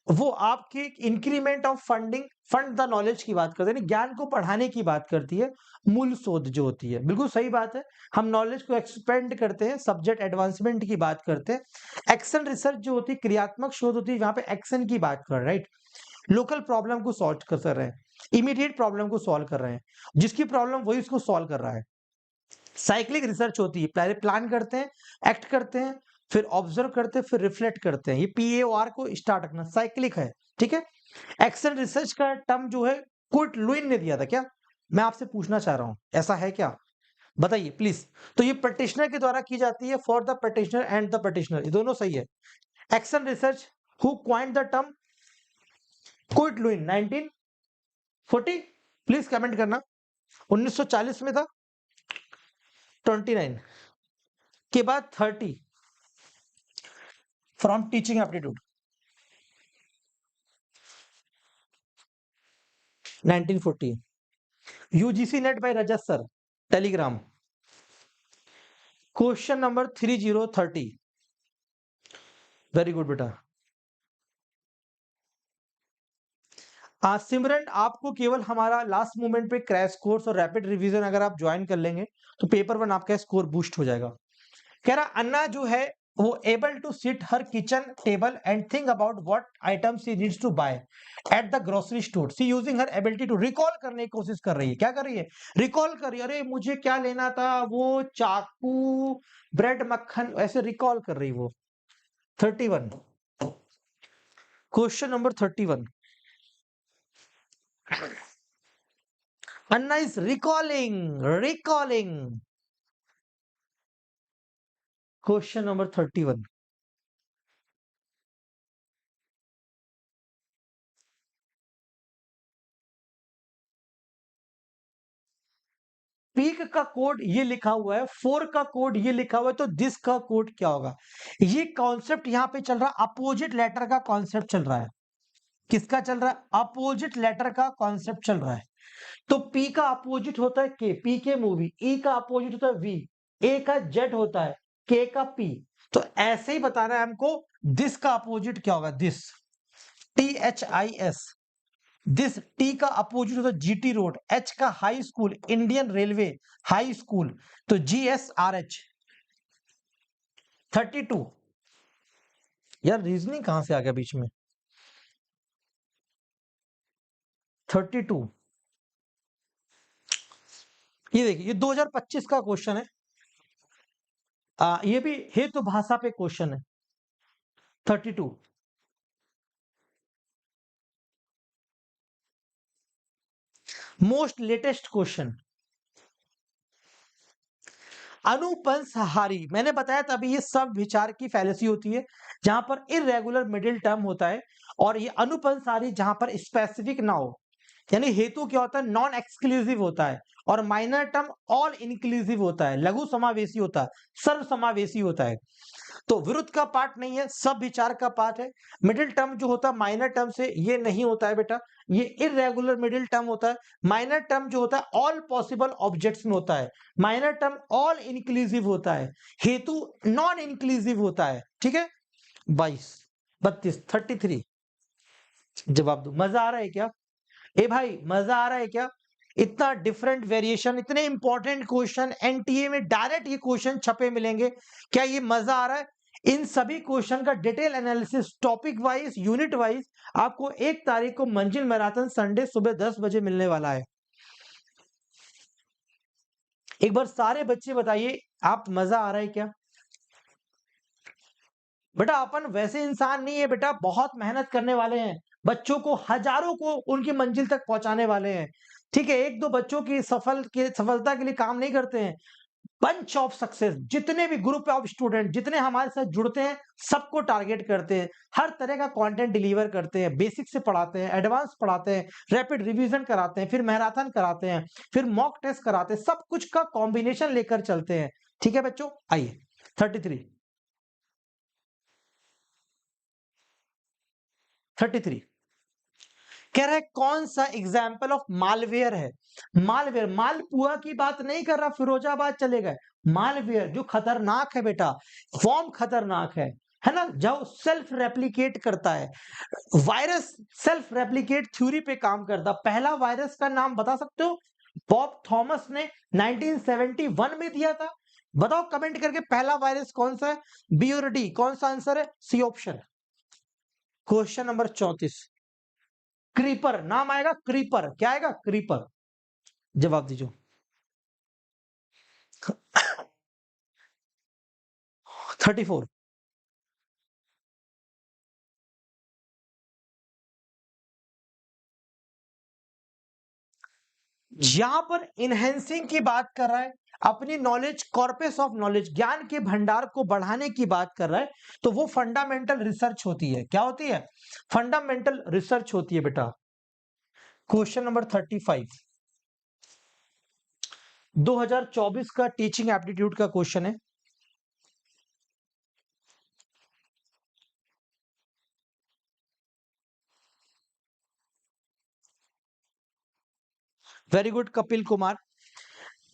[SPEAKER 1] वो आपके increment of funding, fund the knowledge की बात करते हैं, ज्ञान को बढ़ाने की बात करती है। मूल शोध जो होती है, बिल्कुल सही बात है। हम नॉलेज को एक्सपेंड करते हैं, सब्जेक्ट एडवांसमेंट की बात करते हैं। एक्शन रिसर्च जो होती है क्रियात्मक शोध होती है, वहां पे एक्शन की बात कर रहे हैं, राइट। लोकल प्रॉब्लम को सॉल्व कर रहे हैं, इमीडिएट प्रॉब्लम को सॉल्व कर रहे हैं, जिसकी प्रॉब्लम वही उसको सॉल्व कर रहा है। साइक्लिक रिसर्च होती है, पहले प्लान करते हैं, एक्ट करते हैं, फिर ऑब्जर्व करते हैं, फिर रिफ्लेक्ट करते हैं। ये PAOR को स्टार्ट रखना, साइक्लिक है। ठीक है। एक्शन रिसर्च का टर्म जो है कुर्ट लुइन ने दिया था क्या? मैं आपसे पूछना चाह रहा हूं, ऐसा है क्या? बताइए प्लीज। तो ये पटिशनर के द्वारा की जाती है, for the practitioner and the practitioner, ये दोनों सही है। Action research, who coined the term? Kurt Lewin, 1940। Please comment करना। 1940 में था। 29 के बाद 30 from teaching aptitude, 1940। UGC NET by Rajat sir, Telegram. Question number 3030। Very good बेटा। आज सिमरन आपको केवल हमारा लास्ट मोमेंट पे क्रैश कोर्स और रैपिड रिवीजन अगर आप ज्वाइन कर लेंगे तो पेपर वन आपका स्कोर बूस्ट हो जाएगा। कह रहा अन्ना जो है वो able to sit her kitchen table and think about what items she needs to buy at the grocery store. See using her ability to recall करने की कोशिश कर रही है। क्या कर रही है? रिकॉल कर रही है। अरे मुझे क्या लेना था, वो चाकू, ब्रेड, मक्खन, ऐसे रिकॉल कर रही वो। 31। Question number 31। Anna is recalling. Question number 31. Peak का कोड ये लिखा हुआ है, फोर का कोड ये लिखा हुआ है, तो दिस का कोड क्या होगा? ये कॉन्सेप्ट यहां पे चल रहा है, अपोजिट लेटर का कॉन्सेप्ट चल रहा है। किसका चल रहा है? अपोजिट लेटर का कॉन्सेप्ट चल रहा है। तो पी का अपोजिट होता है के, पी के मूवी। ई का अपोजिट होता है वी, ए का जेड होता है, के का पी। तो ऐसे ही बताना है हमको, दिस का अपोजिट क्या होगा? This, THIS। दिस, टी का अपोजिट होता है GT रोड, एच का high school, Indian railway high school, तो GSRH। 32। यार रीजनिंग कहां से आ गया बीच में? 32। ये देखिए, ये 2025 का क्वेश्चन है। ये भी हेतु भाषा पे क्वेश्चन है। 32। Most latest question. अनुपंसहारी, मैंने बताया था अभी, ये सब विचार की फैलेसी होती है जहां पर इरेगुलर मिडिल टर्म होता है, और ये अनुपंसहारी जहां पर स्पेसिफिक ना हो, यानी हेतु क्या होता है, नॉन एक्सक्लूसिव होता है, और माइनर टर्म ऑल इंक्लूसिव होता है, लघु समावेशी होता है, सर्व समावेशी होता है। तो विरुद्ध का पार्ट नहीं है, सब विचार का पार्ट है। मिडिल टर्म जो होता है माइनर टर्म से ये नहीं होता है बेटा, ये इरेगुलर मिडिल टर्म होता है। माइनर टर्म जो होता है ऑल पॉसिबल ऑब्जेक्ट्स में होता है, माइनर टर्म ऑल इंक्लूसिव होता है, हेतु नॉन इंक्लूसिव होता है। ठीक है, 22, 32, 33। जवाब दो, मजा आ रहा है क्या? ए भाई मजा आ रहा है क्या? इतना डिफरेंट वेरिएशन, इतने इंपॉर्टेंट क्वेश्चन एनटीए में डायरेक्ट ये क्वेश्चन छपे मिलेंगे, क्या ये मजा आ रहा है? इन सभी क्वेश्चन का detail analysis topic wise, unit wise आपको 1 तारीख को मंजिल मैराथन संडे सुबह 10 बजे मिलने वाला है। एक बार सारे बच्चे बताइए, आप मजा आ रहा है क्या? बेटा अपन वैसे इंसान नहीं है बेटा, बहुत मेहनत करने वाले हैं, बच्चों को हजारों को उनकी मंजिल तक पहुंचाने वाले हैं। ठीक है, एक दो बच्चों की सफलता के लिए काम नहीं करते हैं। बंच ऑफ सक्सेस, जितने भी ग्रुप ऑफ स्टूडेंट जितने हमारे साथ जुड़ते हैं, सबको टारगेट करते हैं, हर तरह का कंटेंट डिलीवर करते हैं, बेसिक से पढ़ाते हैं, एडवांस पढ़ाते हैं, रैपिड रिवीजन कराते हैं, फिर मैराथन कराते हैं, फिर मॉक टेस्ट कराते हैं, सब कुछ का कॉम्बिनेशन लेकर चलते हैं। ठीक है बच्चों, आइए 33। 33 कह रहा है कौन सा एग्जाम्पल ऑफ मालवेयर है? मालवेयर, मालपुआ की बात नहीं कर रहा, फिरोजाबाद चले गए। मालवेयर जो खतरनाक है बेटा, फॉर्म खतरनाक है ना, जो सेल्फ रेप्लिकेट करता है। वायरस सेल्फ रेप्लिकेट थ्योरी पे काम करता। पहला वायरस का नाम बता सकते हो? बॉब थॉमस ने 1971 में दिया था। बताओ कमेंट करके, पहला वायरस कौन सा है? बी और डी, कौन सा आंसर है? C option. Question number 34। Creeper नाम आएगा, क्रीपर क्या आएगा? क्रीपर। जवाब दीजिए। 34। यहां पर इनहेंसिंग की बात कर रहा है, अपनी नॉलेज, कॉर्पस ऑफ नॉलेज, ज्ञान के भंडार को बढ़ाने की बात कर रहा है, तो वो फंडामेंटल रिसर्च होती है। क्या होती है? फंडामेंटल रिसर्च होती है बेटा। क्वेश्चन नंबर 35, 2024 का टीचिंग एप्टीट्यूड का क्वेश्चन है। Very good Kapil Kumar.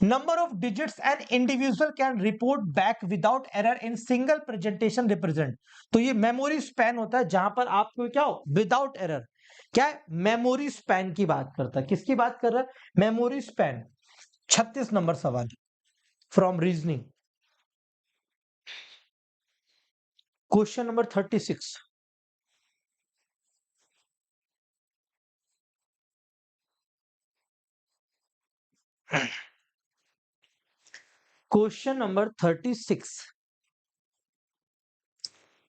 [SPEAKER 1] Number of digits an individual can report back without error in single presentation represent. तो ये मेमोरी स्पैन होता है जहां पर आपको क्या हो, विदाउट एरर। क्या है? मेमोरी स्पैन की बात करता है। किसकी बात कर रहा है? Memory span. 36 नंबर सवाल from reasoning. Question number 36। Question number 36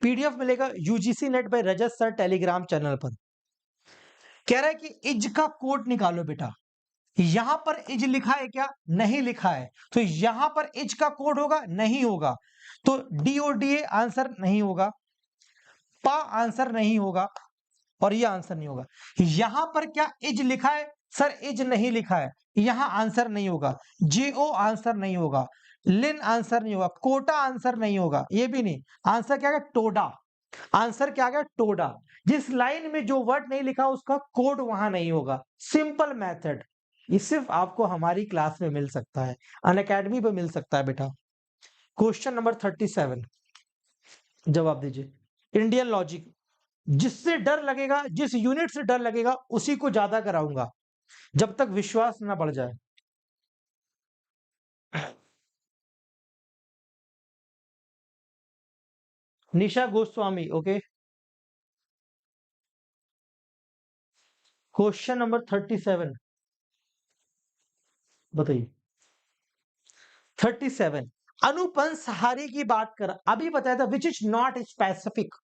[SPEAKER 1] PDF मिलेगा UGC NET by Rajat sir Telegram channel पर। कह रहा है कि इज का कोड निकालो बेटा। यहां पर इज लिखा है क्या? नहीं लिखा है। तो यहां पर इज का कोड होगा? नहीं होगा। तो डीओडीए आंसर नहीं होगा, पा आंसर नहीं होगा, और ये आंसर नहीं होगा। यहां पर क्या इज लिखा है? सर इज नहीं लिखा है, यहां आंसर नहीं होगा। जेओ आंसर नहीं होगा, लिन आंसर नहीं होगा, कोटा आंसर नहीं होगा, ये भी नहीं। आंसर क्या है? टोडा। आंसर क्या गया? टोडा। जिस लाइन में जो वर्ड नहीं लिखा उसका कोड वहां नहीं होगा। Simple method. ये सिर्फ आपको हमारी क्लास में मिल सकता है, अनअकैडमी पे मिल सकता है बेटा। क्वेश्चन नंबर 37, जवाब दीजिए। Indian logic. जिससे डर लगेगा, जिस यूनिट से डर लगेगा उसी को ज्यादा कराऊंगा, जब तक विश्वास ना बढ़ जाए। निशा गोस्वामी, ओके। क्वेश्चन नंबर 37 बताइए। 37 अनुपंसहारी की बात कर, अभी बताया था which is not specific,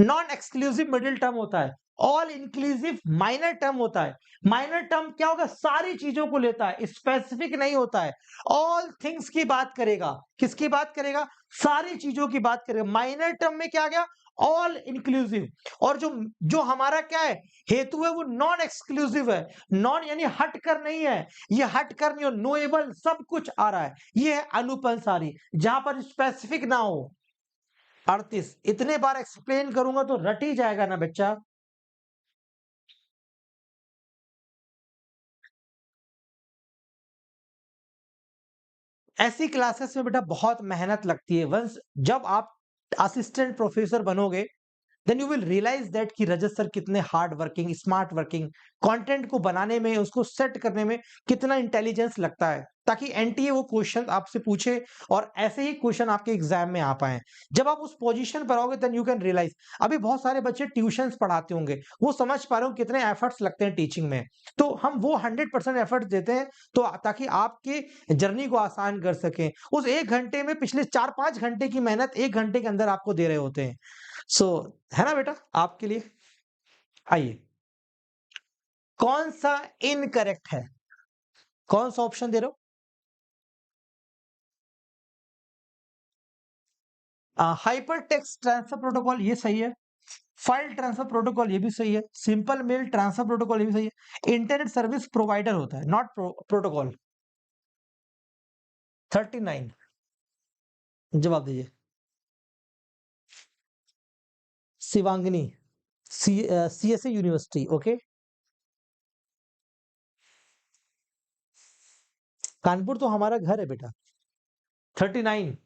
[SPEAKER 1] non exclusive middle term होता है, ऑल इंक्लूसिव माइनर टर्म होता है। माइनर टर्म क्या होगा, सारी चीजों को लेता है, स्पेसिफिक नहीं होता है। ऑल थिंग्स की बात करेगा, किसकी बात करेगा, सारी चीजों की बात करेगा। माइनर टर्म में क्या आ गया, ऑल इंक्लूसिव। और जो जो हमारा क्या है, हेतु है, वो नॉन एक्सक्लूसिव है। नॉन यानी हट कर नहीं है, ये हट कर नहीं हो, नोएबल सब कुछ आ रहा है। ये है अनुपंसारी, जहां पर स्पेसिफिक ना हो। 38 इतने बार एक्सप्लेन करूंगा तो रट ही जाएगा ना बच्चा। ऐसी क्लासेस में बेटा बहुत मेहनत लगती है। वंस जब आप असिस्टेंट प्रोफेसर बनोगे, then you will realize that कि रजत सर कितने hard working, smart working, content को बनाने में, उसको सेट करने में कितना इंटेलिजेंस लगता है, ताकि एनटीए वो क्वेश्चन आपसे पूछे और ऐसे ही क्वेश्चन आपके एग्जाम में आ पाए। जब आप उस पोजीशन पर आओगे देन यू कैन रियलाइज। अभी बहुत सारे बच्चे ट्यूशंस पढ़ाते होंगे, वो समझ पा रहे हो कितने एफर्ट्स लगते हैं टीचिंग में। तो हम वो 100% एफर्ट्स देते हैं, तो ताकि आपके जर्नी को आसान कर सकें। उस 1 घंटे में पिछले 4-5 घंटे की मेहनत 1 घंटे के अंदर आपको दे रहे होते हैं। सो है ना बेटा आपके लिए। आइए, कौन सा इनकरेक्ट है, कौन सा ऑप्शन दे रहे हो। हाइपर टेक्स्ट ट्रांसफर प्रोटोकॉल ये सही है, फाइल ट्रांसफर प्रोटोकॉल ये भी सही है, सिंपल मेल ट्रांसफर प्रोटोकॉल ये भी सही है। इंटरनेट सर्विस प्रोवाइडर होता है, नॉट प्रोटोकॉल। 39 जवाब दीजिए। Shivangini, CSA university, okay. Kanpur तो हमारा घर है बेटा। 39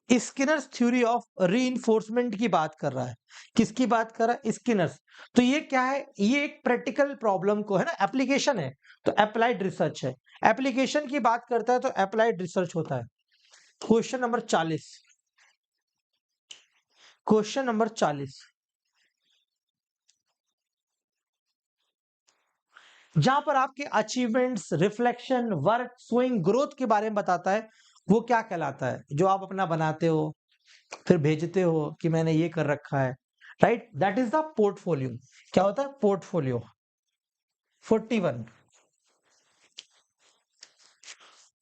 [SPEAKER 1] स्किनर्स थ्योरी ऑफ रीइंफोर्समेंट की बात कर रहा है। किसकी बात कर रहा है, स्किनर्स। तो ये क्या है, ये एक प्रैक्टिकल प्रॉब्लम को है ना, एप्लीकेशन है, तो अप्लाइड रिसर्च है। एप्लीकेशन की बात करता है तो अप्लाइड रिसर्च होता है। क्वेश्चन नंबर 40, क्वेश्चन नंबर 40 जहां पर आपके achievements, reflection, work, swing, growth के बारे में बताता है, वो क्या कहलाता है, जो आप अपना बनाते हो फिर भेजते हो कि मैंने ये कर रखा है, right, that is the portfolio. क्या होता है, पोर्टफोलियो। 41,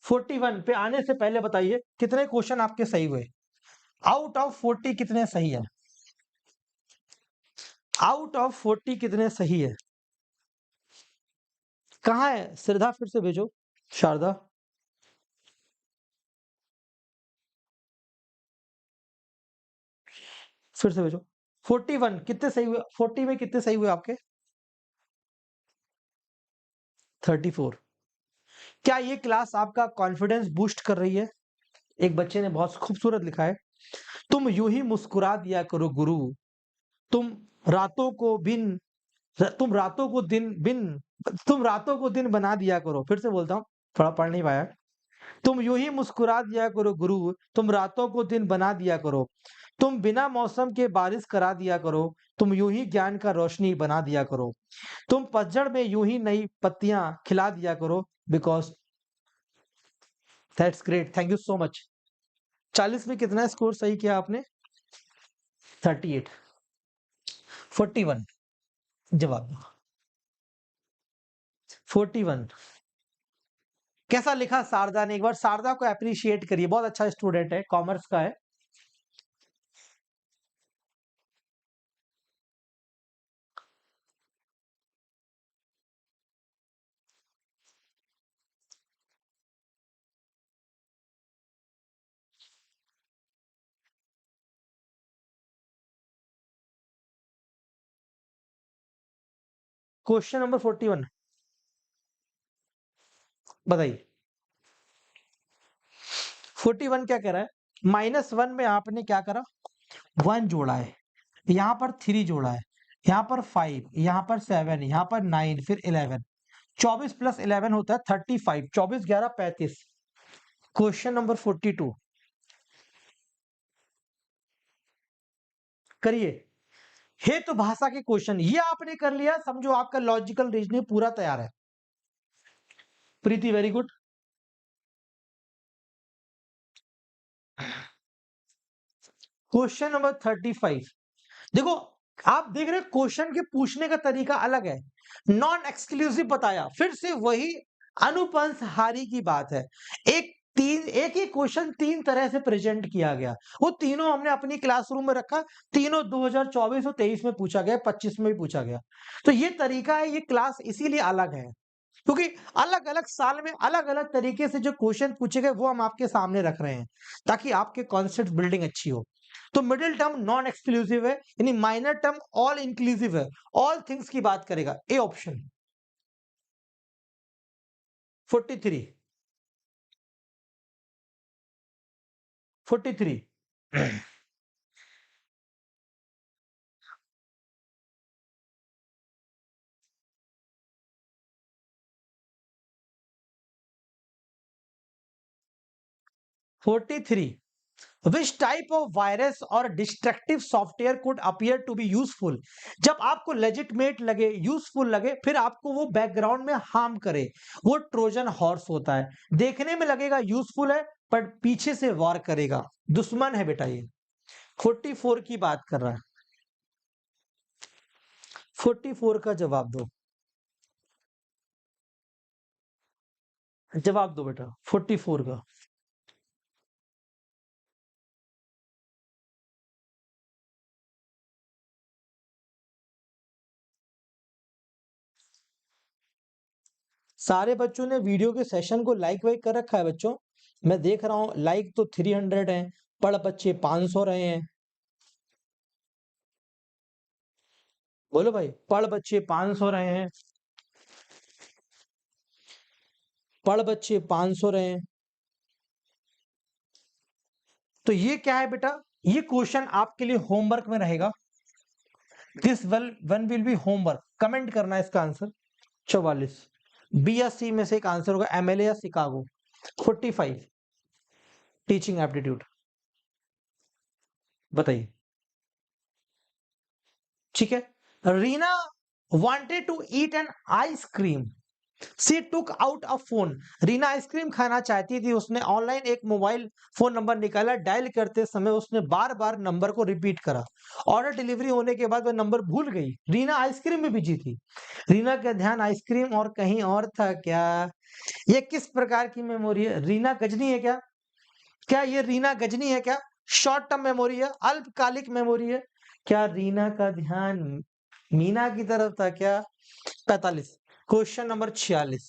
[SPEAKER 1] 41 पे आने से पहले बताइए कितने क्वेश्चन आपके सही हुए। आउट ऑफ 40 कितने सही है, आउट ऑफ 40 कितने सही है। कहाँ है श्रद्धा, फिर से भेजो। शारदा, फिर से भेजो। 41 कितने सही हुए, 40 में कितने सही हुए आपके। 34। क्या ये क्लास आपका कॉन्फिडेंस बूस्ट कर रही है। एक बच्चे ने बहुत खूबसूरत लिखा है, तुम यूं ही मुस्कुरा दिया करो गुरु, तुम रातों को बिन तुम रातों को दिन बिन तुम रातों को दिन बना दिया करो। फिर से बोलता हूँ, थोड़ा पढ़ नहीं पाया। तुम यूं ही मुस्कुरा दिया करो गुरु, तुम रातों को दिन बना दिया करो, तुम बिना मौसम के बारिश करा दिया करो, तुम यूं ही ज्ञान का रोशनी बना दिया करो, तुम पतझड़ में यूं ही नई पत्तियां खिला दिया करो, because that's great, thank you so much. 40 में कितना स्कोर सही किया आपने। 38। 41 जवाब दो। 41 कैसा लिखा शारदा ने, एक बार शारदा को अप्रिशिएट करिए, बहुत अच्छा स्टूडेंट है, कॉमर्स का है। क्वेश्चन नंबर 41 बताइए। 41 क्या कह रहा है, -1 में आपने क्या करा, 1 जोड़ा है, यहाँ पर 3 जोड़ा है, यहाँ पर 5, यहाँ पर 7, यहाँ पर 9, फिर 11, 24 प्लस 11 होता है 35, 24 11 35। क्वेश्चन नंबर 42 करिए। हेतु भाषा के क्वेश्चन ये आपने कर लिया, समझो आपका लॉजिकल रीजनिंग पूरा तैयार है। प्रीति वेरी गुड। क्वेश्चन नंबर 35 देखो, आप देख रहे हो क्वेश्चन के पूछने का तरीका अलग है। नॉन एक्सक्लूसिव बताया, फिर से वही अनुपंसहारी की बात है। एक ही क्वेश्चन तीन तरह से प्रेजेंट किया गया, वो तीनों हमने अपनी क्लासरूम में रखा। तीनों 2024 और 23 में पूछा गया, 25 में भी पूछा गया। तो ये तरीका है, ये क्लास इसीलिए अलग है क्योंकि अलग अलग साल में अलग अलग तरीके से जो क्वेश्चन पूछे गए वो हम आपके सामने रख रहे हैं, ताकि आपके कॉन्सेप्ट बिल्डिंग अच्छी हो। तो मिडिल टर्म नॉन एक्सक्लूसिव है, यानी माइनर टर्म ऑल इंक्लूसिव है, ऑल थिंग्स की बात करेगा। A option 43 43 43 Which type of virus or destructive software could appear to be useful? जब आपको लेजिटमेट लगे, यूजफुल लगे, फिर आपको वो बैकग्राउंड में हार्म करे, वो ट्रोजन हॉर्स होता है। देखने में लगेगा यूजफुल है पर पीछे से वार करेगा, दुश्मन है बेटा ये। 44 की बात कर रहा है। 44 का जवाब दो, जवाब दो बेटा 44 का। सारे बच्चों ने वीडियो के सेशन को लाइक वाइक कर रखा है बच्चों, मैं देख रहा हूं लाइक तो 300 है, पढ़ बच्चे 500 रहे हैं। बोलो भाई, पढ़ बच्चे 500 रहे हैं, पढ़ बच्चे 500 रहे हैं। तो ये क्या है बेटा, ये क्वेश्चन आपके लिए होमवर्क में रहेगा। This one will be homework, comment करना है इसका आंसर। 44 बी या सी में से एक आंसर होगा, एमएलए या शिकागो। 45 टीचिंग एप्टीट्यूड, बताइए। ठीक है। Reena wanted to eat an icecream, she took out a phone. Reena icecream खाना चाहती थी, उसने ऑनलाइन एक मोबाइल फोन नंबर निकाला, डायल करते समय उसने बार बार नंबर को रिपीट करा। ऑर्डर डिलीवरी होने के बाद वह नंबर भूल गई, रीना आइसक्रीम में बिजी थी। रीना का ध्यान आइसक्रीम और कहीं और था क्या? ये किस प्रकार की मेमोरी है? रीना गजनी है क्या? क्या ये रीना गजनी है क्या? शॉर्ट टर्म मेमोरी है, अल्पकालिक मेमोरी है? क्या रीना का ध्यान मीना की तरफ था क्या? 45 question number 46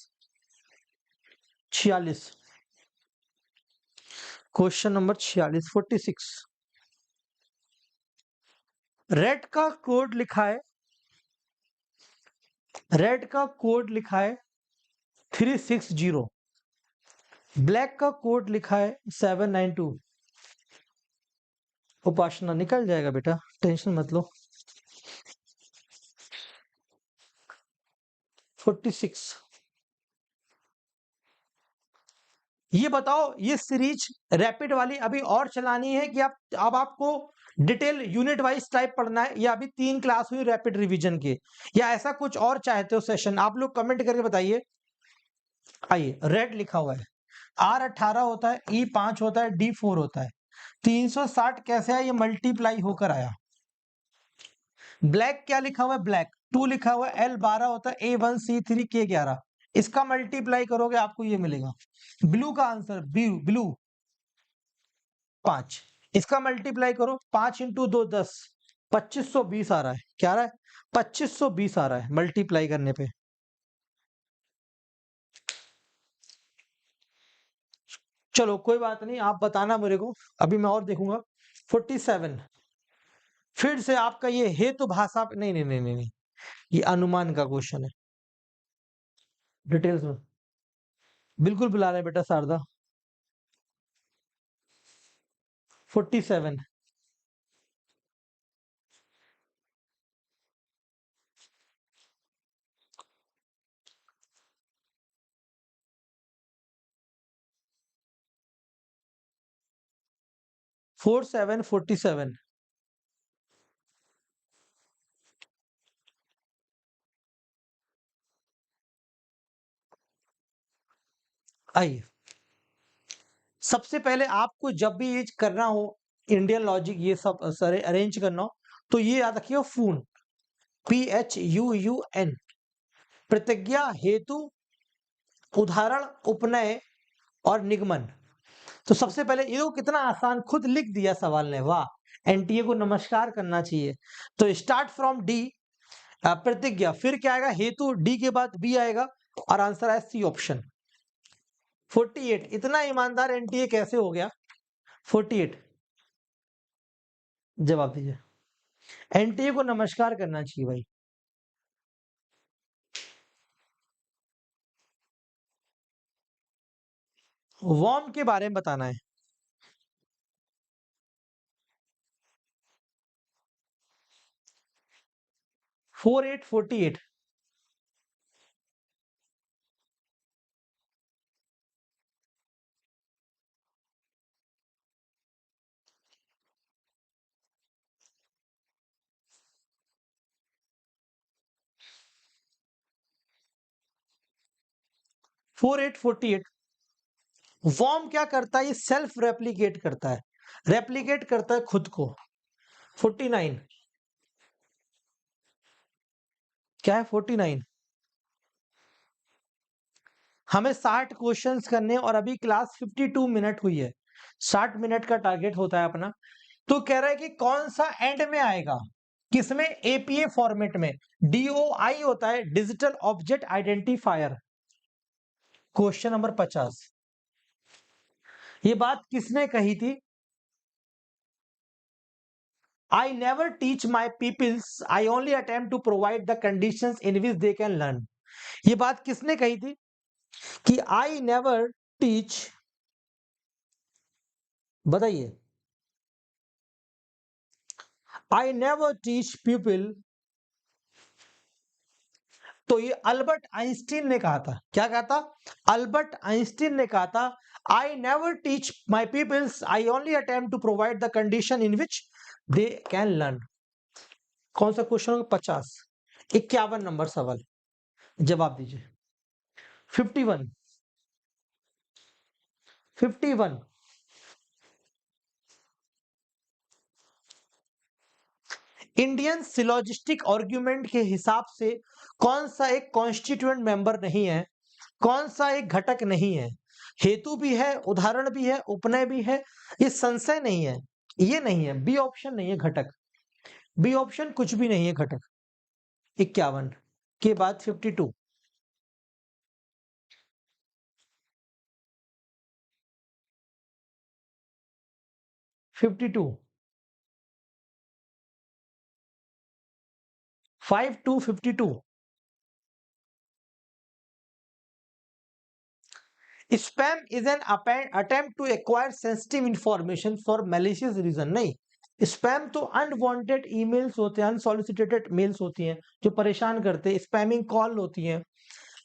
[SPEAKER 1] 46 question number 46 46 red का कोड लिखा है, रेड का कोड लिखा है 360, ब्लैक का कोड लिखा है 792। उपासना निकल जाएगा बेटा, टेंशन मत लो। 46 ये बताओ, ये सीरीज रैपिड वाली अभी और चलानी है कि आप अब आपको डिटेल यूनिट वाइज टाइप पढ़ना है, या अभी 3 क्लास हुई रैपिड रिवीजन के, या ऐसा कुछ और चाहते हो सेशन? आप लोग कमेंट करके बताइए। आइए, रेड लिखा हुआ है, R18 होता है, E5 होता है, D4 होता है। 360 कैसे आया? ये मल्टीप्लाई होकर आया। ब्लैक क्या लिखा हुआ है? ब्लैक 2 लिखा हुआ है, L12 होता है, A1C3K11। इसका मल्टीप्लाई करोगे आपको ये मिलेगा। ब्लू का आंसर ब्लू 5, इसका मल्टीप्लाई करो, 5 इंटू 2 10, 2520 आ रहा है। क्या आ रहा है? 2520 आ रहा है मल्टीप्लाई करने पे। चलो कोई बात नहीं, आप बताना मेरे को, अभी मैं और देखूंगा। 47 फिर से आपका ये हेतु भाषा, नहीं नहीं नहीं नहीं नहीं, ये अनुमान का क्वेश्चन है। डिटेल्स में बिल्कुल बुला रहे हैं बेटा शारदा। 47 4747। आइए, सबसे पहले आपको जब भी ये करना हो, इंडियन लॉजिक ये सब सारे अरेंज करना हो, तो ये याद रखिए, फून, PHUUN, प्रतिज्ञा, हेतु, उदाहरण, उपनय और निगमन। तो सबसे पहले ये कितना आसान खुद लिख दिया सवाल ने, वाह, एनटीए को नमस्कार करना चाहिए। तो स्टार्ट फ्रॉम डी, प्रतिज्ञा, फिर क्या आएगा, हेतु, डी के बाद बी आएगा, और आंसर है सी ऑप्शन 48। इतना ईमानदार एनटीए कैसे हो गया? 48 जवाब दीजिए। एनटीए को नमस्कार करना चाहिए भाई। वॉर्म के बारे में बताना है। 4848। 4848। वॉर्म क्या करता है? ये सेल्फ रेप्लिकेट करता है, रेप्लिकेट करता है खुद को। 49 क्या है? 49। हमें 60 क्वेश्चंस करने, और अभी क्लास 52 मिनट हुई है, 60 मिनट का टारगेट होता है अपना। तो कह रहा है कि कौन सा एंड में आएगा, किसमें? एपीए फॉर्मेट में। डीओआई होता है digital object identifier. Question number 50, ये बात किसने कही थी? I never teach my pupils, I only attempt to provide the conditions in which they can learn। ये बात किसने कही थी कि I never teach, बताइए, I never teach pupil। तो ये अल्बर्ट आइंस्टीन ने कहा था। क्या कहा था? अल्बर्ट आइंस्टीन ने कहा था, I never teach my pupils, I only attempt to provide the condition in which they can learn। कौन सा क्वेश्चन होगा? 50, 51 नंबर सवाल, जवाब दीजिए। 51, 51। इंडियन सिलोजिस्टिक आर्ग्यूमेंट के हिसाब से कौन सा एक कॉन्स्टिट्यूएंट मेंबर नहीं है, कौन सा एक घटक नहीं है? हेतु भी है, उदाहरण भी है, उपनय भी है, ये संशय नहीं है, ये नहीं है, बी ऑप्शन नहीं है घटक, बी ऑप्शन कुछ भी नहीं है घटक। 51 के बाद 52, 52, 5252। Spam is an attempt to acquire sensitive information for malicious reason. नहीं, स्पैम तो अनवांटेड ईमेल्स होते हैं, अनसॉलिसिटेटेड मेल्स होती हैं जो परेशान करते हैं, स्पैमिंग कॉल होती हैं।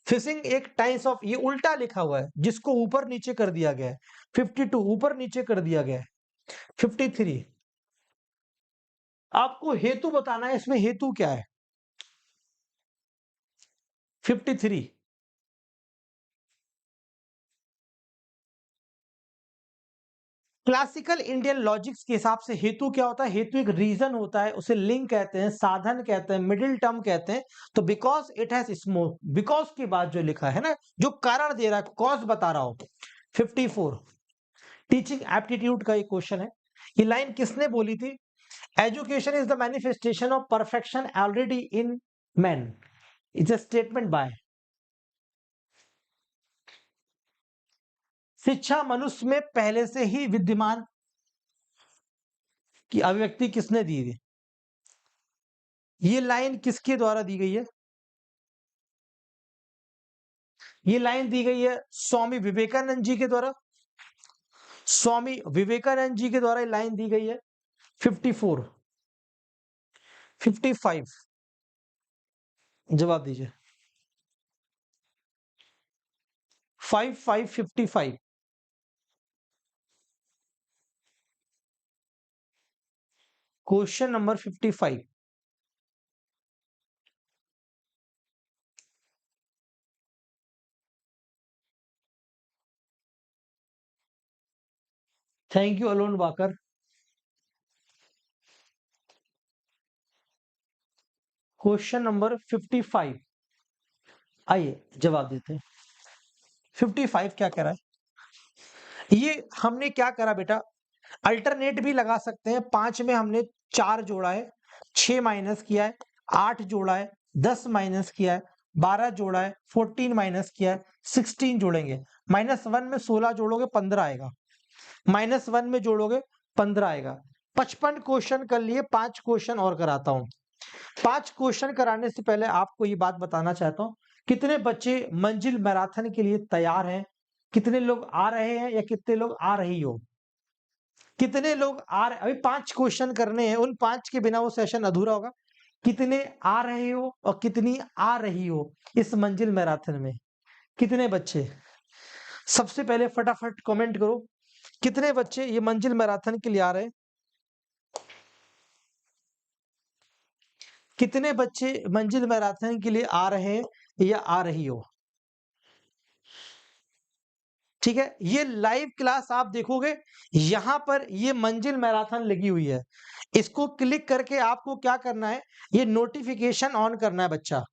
[SPEAKER 1] फिशिंग एक टाइप्स ऑफ, ये उल्टा लिखा हुआ है जिसको ऊपर नीचे कर दिया गया है। 52 ऊपर नीचे कर दिया गया है। 53 आपको हेतु बताना है, इसमें हेतु क्या है? 53 क्लासिकल इंडियन लॉजिक्स के हिसाब से हेतु क्या होता है? हेतु एक रीजन होता है, उसे लिंक कहते हैं, साधन कहते हैं, मिडिल टर्म कहते हैं। तो because it has smoke, because के बाद जो लिखा है ना, जो कारण दे रहा है, कॉज बता रहा हो। 54 टीचिंग एप्टीट्यूड का एक क्वेश्चन है। ये लाइन किसने बोली थी? Education is the manifestation of perfection already in man. It's a statement by. शिक्षा मनुष्य में पहले से ही विद्यमान की अभिव्यक्ति किसने दी थी? ये लाइन किसके द्वारा दी गई है? ये लाइन दी गई है स्वामी विवेकानंद जी के द्वारा। स्वामी विवेकानंद जी के द्वारा ये लाइन दी गई है। 54, 55 जवाब दीजिए। 5555 question number 55। Thank you alone walker. Question number 55, आइए जवाब देते हैं। 55 क्या कह रहा है? ये हमने क्या करा बेटा, अल्टरनेट भी लगा सकते हैं। 5 में हमने 4 जोड़ा है, 6 माइनस किया है, 8 जोड़ा है, 10 माइनस किया है, 12 जोड़ा है, 14 माइनस किया है, 16 जोड़ेंगे। -1 में 16 जोड़ोगे 15 आएगा, -1 में जोड़ोगे 15 आएगा। 55 क्वेश्चन कर लिए, 5 क्वेश्चन और कराता हूं। 5 क्वेश्चन कराने से पहले आपको ये बात बताना चाहता हूं, कितने बच्चे मंजिल मैराथन के लिए तैयार हैं? कितने लोग आ रहे हैं या कितने लोग आ रही हो? कितने लोग आ रहे? अभी 5 क्वेश्चन करने हैं, उन 5 के बिना वो सेशन अधूरा होगा। कितने आ रहे हो और कितनी आ रही हो इस मंजिल मैराथन में? कितने बच्चे? सबसे पहले फटाफट कमेंट करो, कितने बच्चे ये मंजिल मैराथन के लिए आ रहे हैं? कितने बच्चे मंजिल मैराथन के लिए आ रहे हैं या आ रही हो? ठीक है, ये लाइव क्लास आप देखोगे, यहां पर ये मंजिल मैराथन लगी हुई है। इसको क्लिक करके आपको क्या करना है, ये नोटिफिकेशन ऑन करना है बच्चा।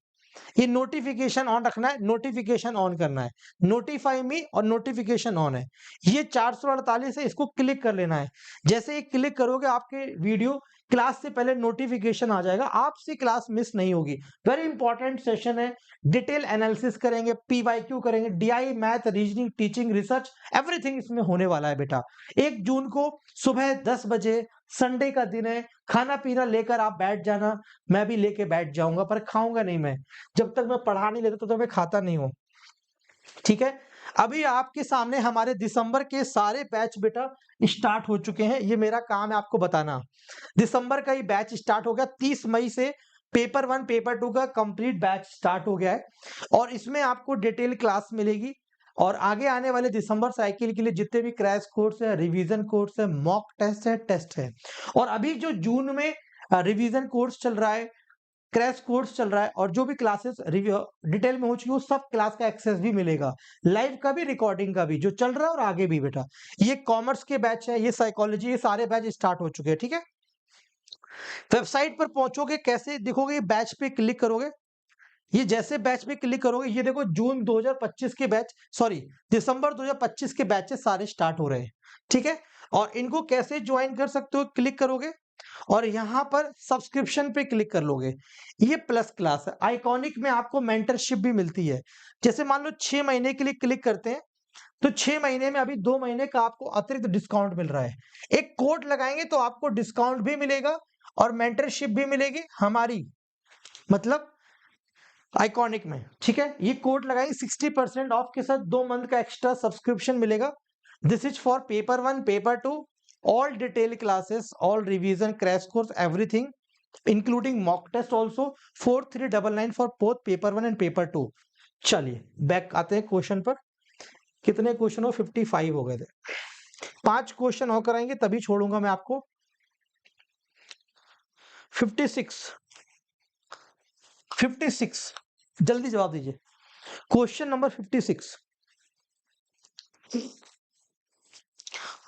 [SPEAKER 1] ये नोटिफिकेशन ऑन रखना है, नोटिफिकेशन ऑन करना है, नोटिफाई मी और नोटिफिकेशन ऑन है। ये 448 है, इसको क्लिक कर लेना है। जैसे ही क्लिक करोगे आपके वीडियो क्लास से पहले नोटिफिकेशन आ जाएगा, आपसे क्लास मिस नहीं होगी। वेरी इंपॉर्टेंट सेशन है, डिटेल एनालिसिस करेंगे, पीवाईक्यू करेंगे, DI, math, reasoning, teaching, research, everything इसमें होने वाला है बेटा। 1 जून को सुबह 10 बजे, संडे का दिन है, खाना पीना लेकर आप बैठ जाना। मैं भी लेके बैठ जाऊंगा, पर खाऊंगा नहीं मैं, जब तक मैं पढ़ा नहीं लेता तो मैं खाता नहीं हूं। ठीक है, अभी आपके सामने हमारे दिसंबर के सारे बैच बेटा स्टार्ट हो चुके हैं। ये मेरा काम है आपको बताना। दिसंबर का ही बैच स्टार्ट हो गया, 30 मई से पेपर 1 पेपर 2 का कंप्लीट बैच स्टार्ट हो गया है और इसमें आपको डिटेल क्लास मिलेगी। और आगे आने वाले दिसंबर साइकिल के लिए जितने भी क्रैश कोर्स है, रिवीजन कोर्स है, मॉक टेस्ट है। और अभी जो जून में रिवीजन कोर्स चल रहा है, क्रैश कोर्स चल रहा है और जो भी क्लासेस डिटेल में हो चुकी है, सब क्लास का एक्सेस भी मिलेगा, लाइव का भी, रिकॉर्डिंग का भी, जो चल रहा है और आगे भी बेटा। ये कॉमर्स के बैच है, ये साइकोलॉजी, ये सारे बैच स्टार्ट हो चुके हैं। ठीक है, वेबसाइट पर पहुंचोगे, कैसे दिखोगे, ये बैच पे क्लिक करोगे। ये जैसे बैच पे क्लिक करोगे, ये देखो जून 2025 के बैच, सॉरी दिसंबर 2025 के बैचेस सारे स्टार्ट हो रहे हैं। ठीक है, और इनको कैसे ज्वाइन कर सकते हो, क्लिक करोगे और यहां पर सब्सक्रिप्शन पे क्लिक कर लोगे। ये प्लस क्लास है, आइकॉनिक में आपको मेंटरशिप भी मिलती है। जैसे मान लो 6 महीने के लिए क्लिक करते हैं, तो 6 महीने में अभी 2 महीने का आपको अतिरिक्त डिस्काउंट मिल रहा है। एक कोड लगाएंगे तो आपको डिस्काउंट भी मिलेगा और मेंटरशिप भी मिलेगी हमारी, मतलब आइकॉनिक में। ठीक है, ये कोड लगाएंगे 60% ऑफ के साथ 2 मंथ का एक्स्ट्रा सब्सक्रिप्शन मिलेगा। This is for paper 1 paper 2, all detail classes, all revision, crash course, everything including mock test also, 4399 for both paper 1 and paper 2। चलिए बैक आते हैं क्वेश्चन पर। कितने क्वेश्चन हो, 55 हो गए थे। 5 क्वेश्चन और कराएंगे तभी छोड़ूंगा मैं आपको। 56 56 जल्दी जवाब दीजिए। क्वेश्चन नंबर 56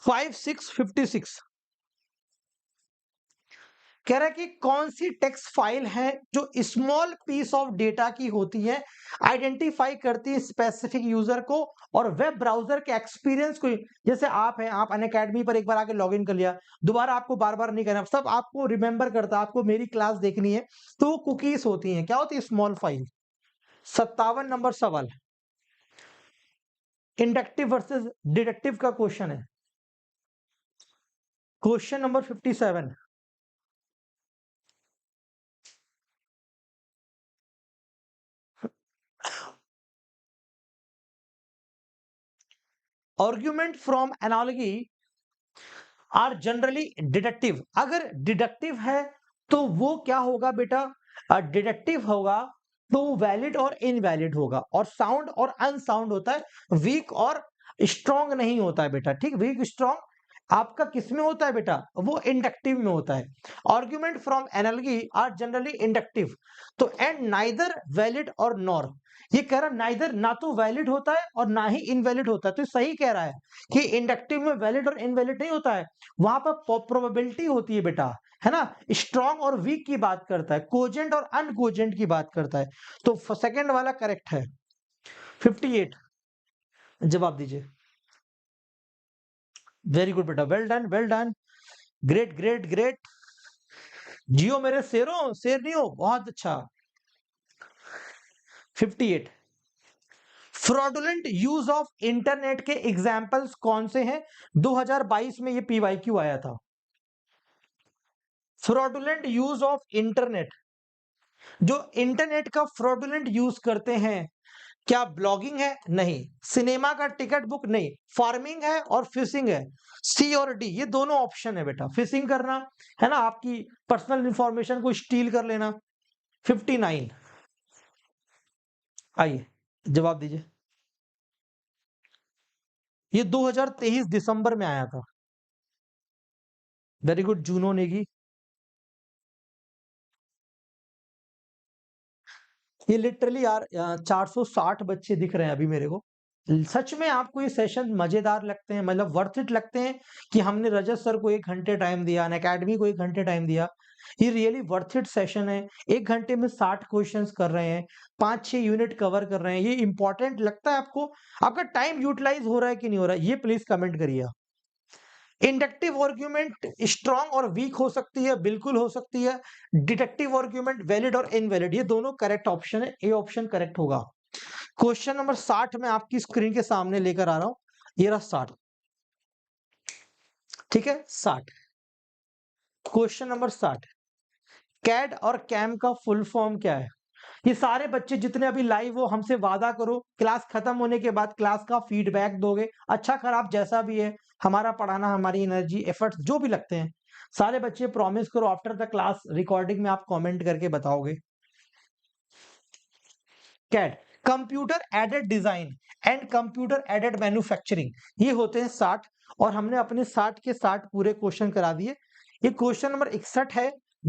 [SPEAKER 1] 56 कह रहा है कि कौन सी टेक्स्ट फाइल है जो स्मॉल पीस ऑफ डेटा की होती है, आइडेंटिफाई करती है स्पेसिफिक यूजर को और वेब ब्राउजर के एक्सपीरियंस को। जैसे आप हैं, आप अनअकैडमी पर एक बार आके लॉगिन कर लिया, दोबारा आपको बार बार नहीं करना, सब आपको रिमेंबर करता है, आपको मेरी क्लास देखनी है, तो वो कुकीज होती हैं। क्या होती है? Small file. 57 नंबर सवाल, इंडक्टिव वर्सेस डिडक्टिव का क्वेश्चन है। Question number 57, argument from analogy are generally deductive. अगर डिडक्टिव है तो वो क्या होगा बेटा, डिडक्टिव होगा तो वैलिड और इनवैलिड होगा, और साउंड और अनसाउंड होता है, वीक और स्ट्रॉन्ग नहीं होता है बेटा। ठीक, वीक स्ट्रॉन्ग आपका किस में होता है बेटा, वो इंडक्टिव में होता है। Argument from analogy are generally inductive. तो एंड नाइदर वैलिड और नॉर, ये कह रहा नाइदर, ना तो वैलिड होता है और ना ही इनवैलिड होता है। तो सही कह रहा है कि इंडक्टिव में वैलिड और इनवैलिड नहीं होता है, वहां पर प्रोबेबिलिटी होती है बेटा, है ना। स्ट्रॉन्ग और वीक की बात करता है, कोजेंट और अनकोजेंट की बात करता है। तो सेकंड वाला करेक्ट है। 58 जवाब दीजिए। वेरी गुड बेटा, well done well done, great great great. जियो मेरे शेरों, शेर नहीं हो, बहुत अच्छा। 58 फ्रॉडुलेंट यूज ऑफ इंटरनेट के एग्जाम्पल्स कौन से हैं? 2022 में ये पीवाईक्यू आया था। फ्रॉडुलेंट यूज ऑफ इंटरनेट, जो इंटरनेट का फ्रॉडुलेंट यूज करते हैं, क्या ब्लॉगिंग है? नहीं। सिनेमा का टिकट बुक? नहीं। फार्मिंग है और फिशिंग है। सी और डी, ये दोनों ऑप्शन है बेटा। फिशिंग करना है ना, आपकी पर्सनल इंफॉर्मेशन को स्टील कर लेना। 59 आइए जवाब दीजिए। ये 2023 दिसंबर में आया था। Very good Juno Negi. ये लिटरली यार 460 बच्चे दिख रहे हैं अभी मेरे को। सच में आपको ये सेशन मजेदार लगते हैं, मतलब वर्थ इट लगते हैं कि हमने रजत सर को 1 घंटे टाइम दिया, अनअकैडमी को 1 घंटे टाइम दिया? ये रियली वर्थ इट सेशन है। 1 घंटे में 60 क्वेश्चंस कर रहे हैं, 5-6 यूनिट कवर कर रहे हैं। ये इंपॉर्टेंट लगता है आपको? आपका टाइम यूटिलाइज हो रहा है कि नहीं हो रहा है, ये प्लीज कमेंट करिए। इंडक्टिव आर्ग्यूमेंट स्ट्रॉन्ग और वीक हो सकती है, बिल्कुल हो सकती है। डिडक्टिव आर्ग्यूमेंट वैलिड और इनवैलिड, ये दोनों करेक्ट ऑप्शन है, ए ऑप्शन करेक्ट होगा। क्वेश्चन नंबर 60 मैं आपकी स्क्रीन के सामने लेकर आ रहा हूं, ये रहा 60। ठीक है 60, क्वेश्चन नंबर 60, कैड और कैम का फुल फॉर्म क्या है? ये सारे बच्चे जितने अभी लाइव हो, हमसे वादा करो क्लास खत्म होने के बाद क्लास का फीडबैक दोगे, अच्छा खराब जैसा भी है। हमारा पढ़ाना, हमारी एनर्जी, एफर्ट्स जो भी लगते हैं, सारे बच्चे प्रॉमिस करो आफ्टर द क्लास रिकॉर्डिंग में आप कमेंट करके बताओगे। CAD, computer aided design and computer aided manufacturing, ये होते हैं 60। और हमने अपने 60 के 60 पूरे क्वेश्चन करा दिए। ये क्वेश्चन नंबर 61 है,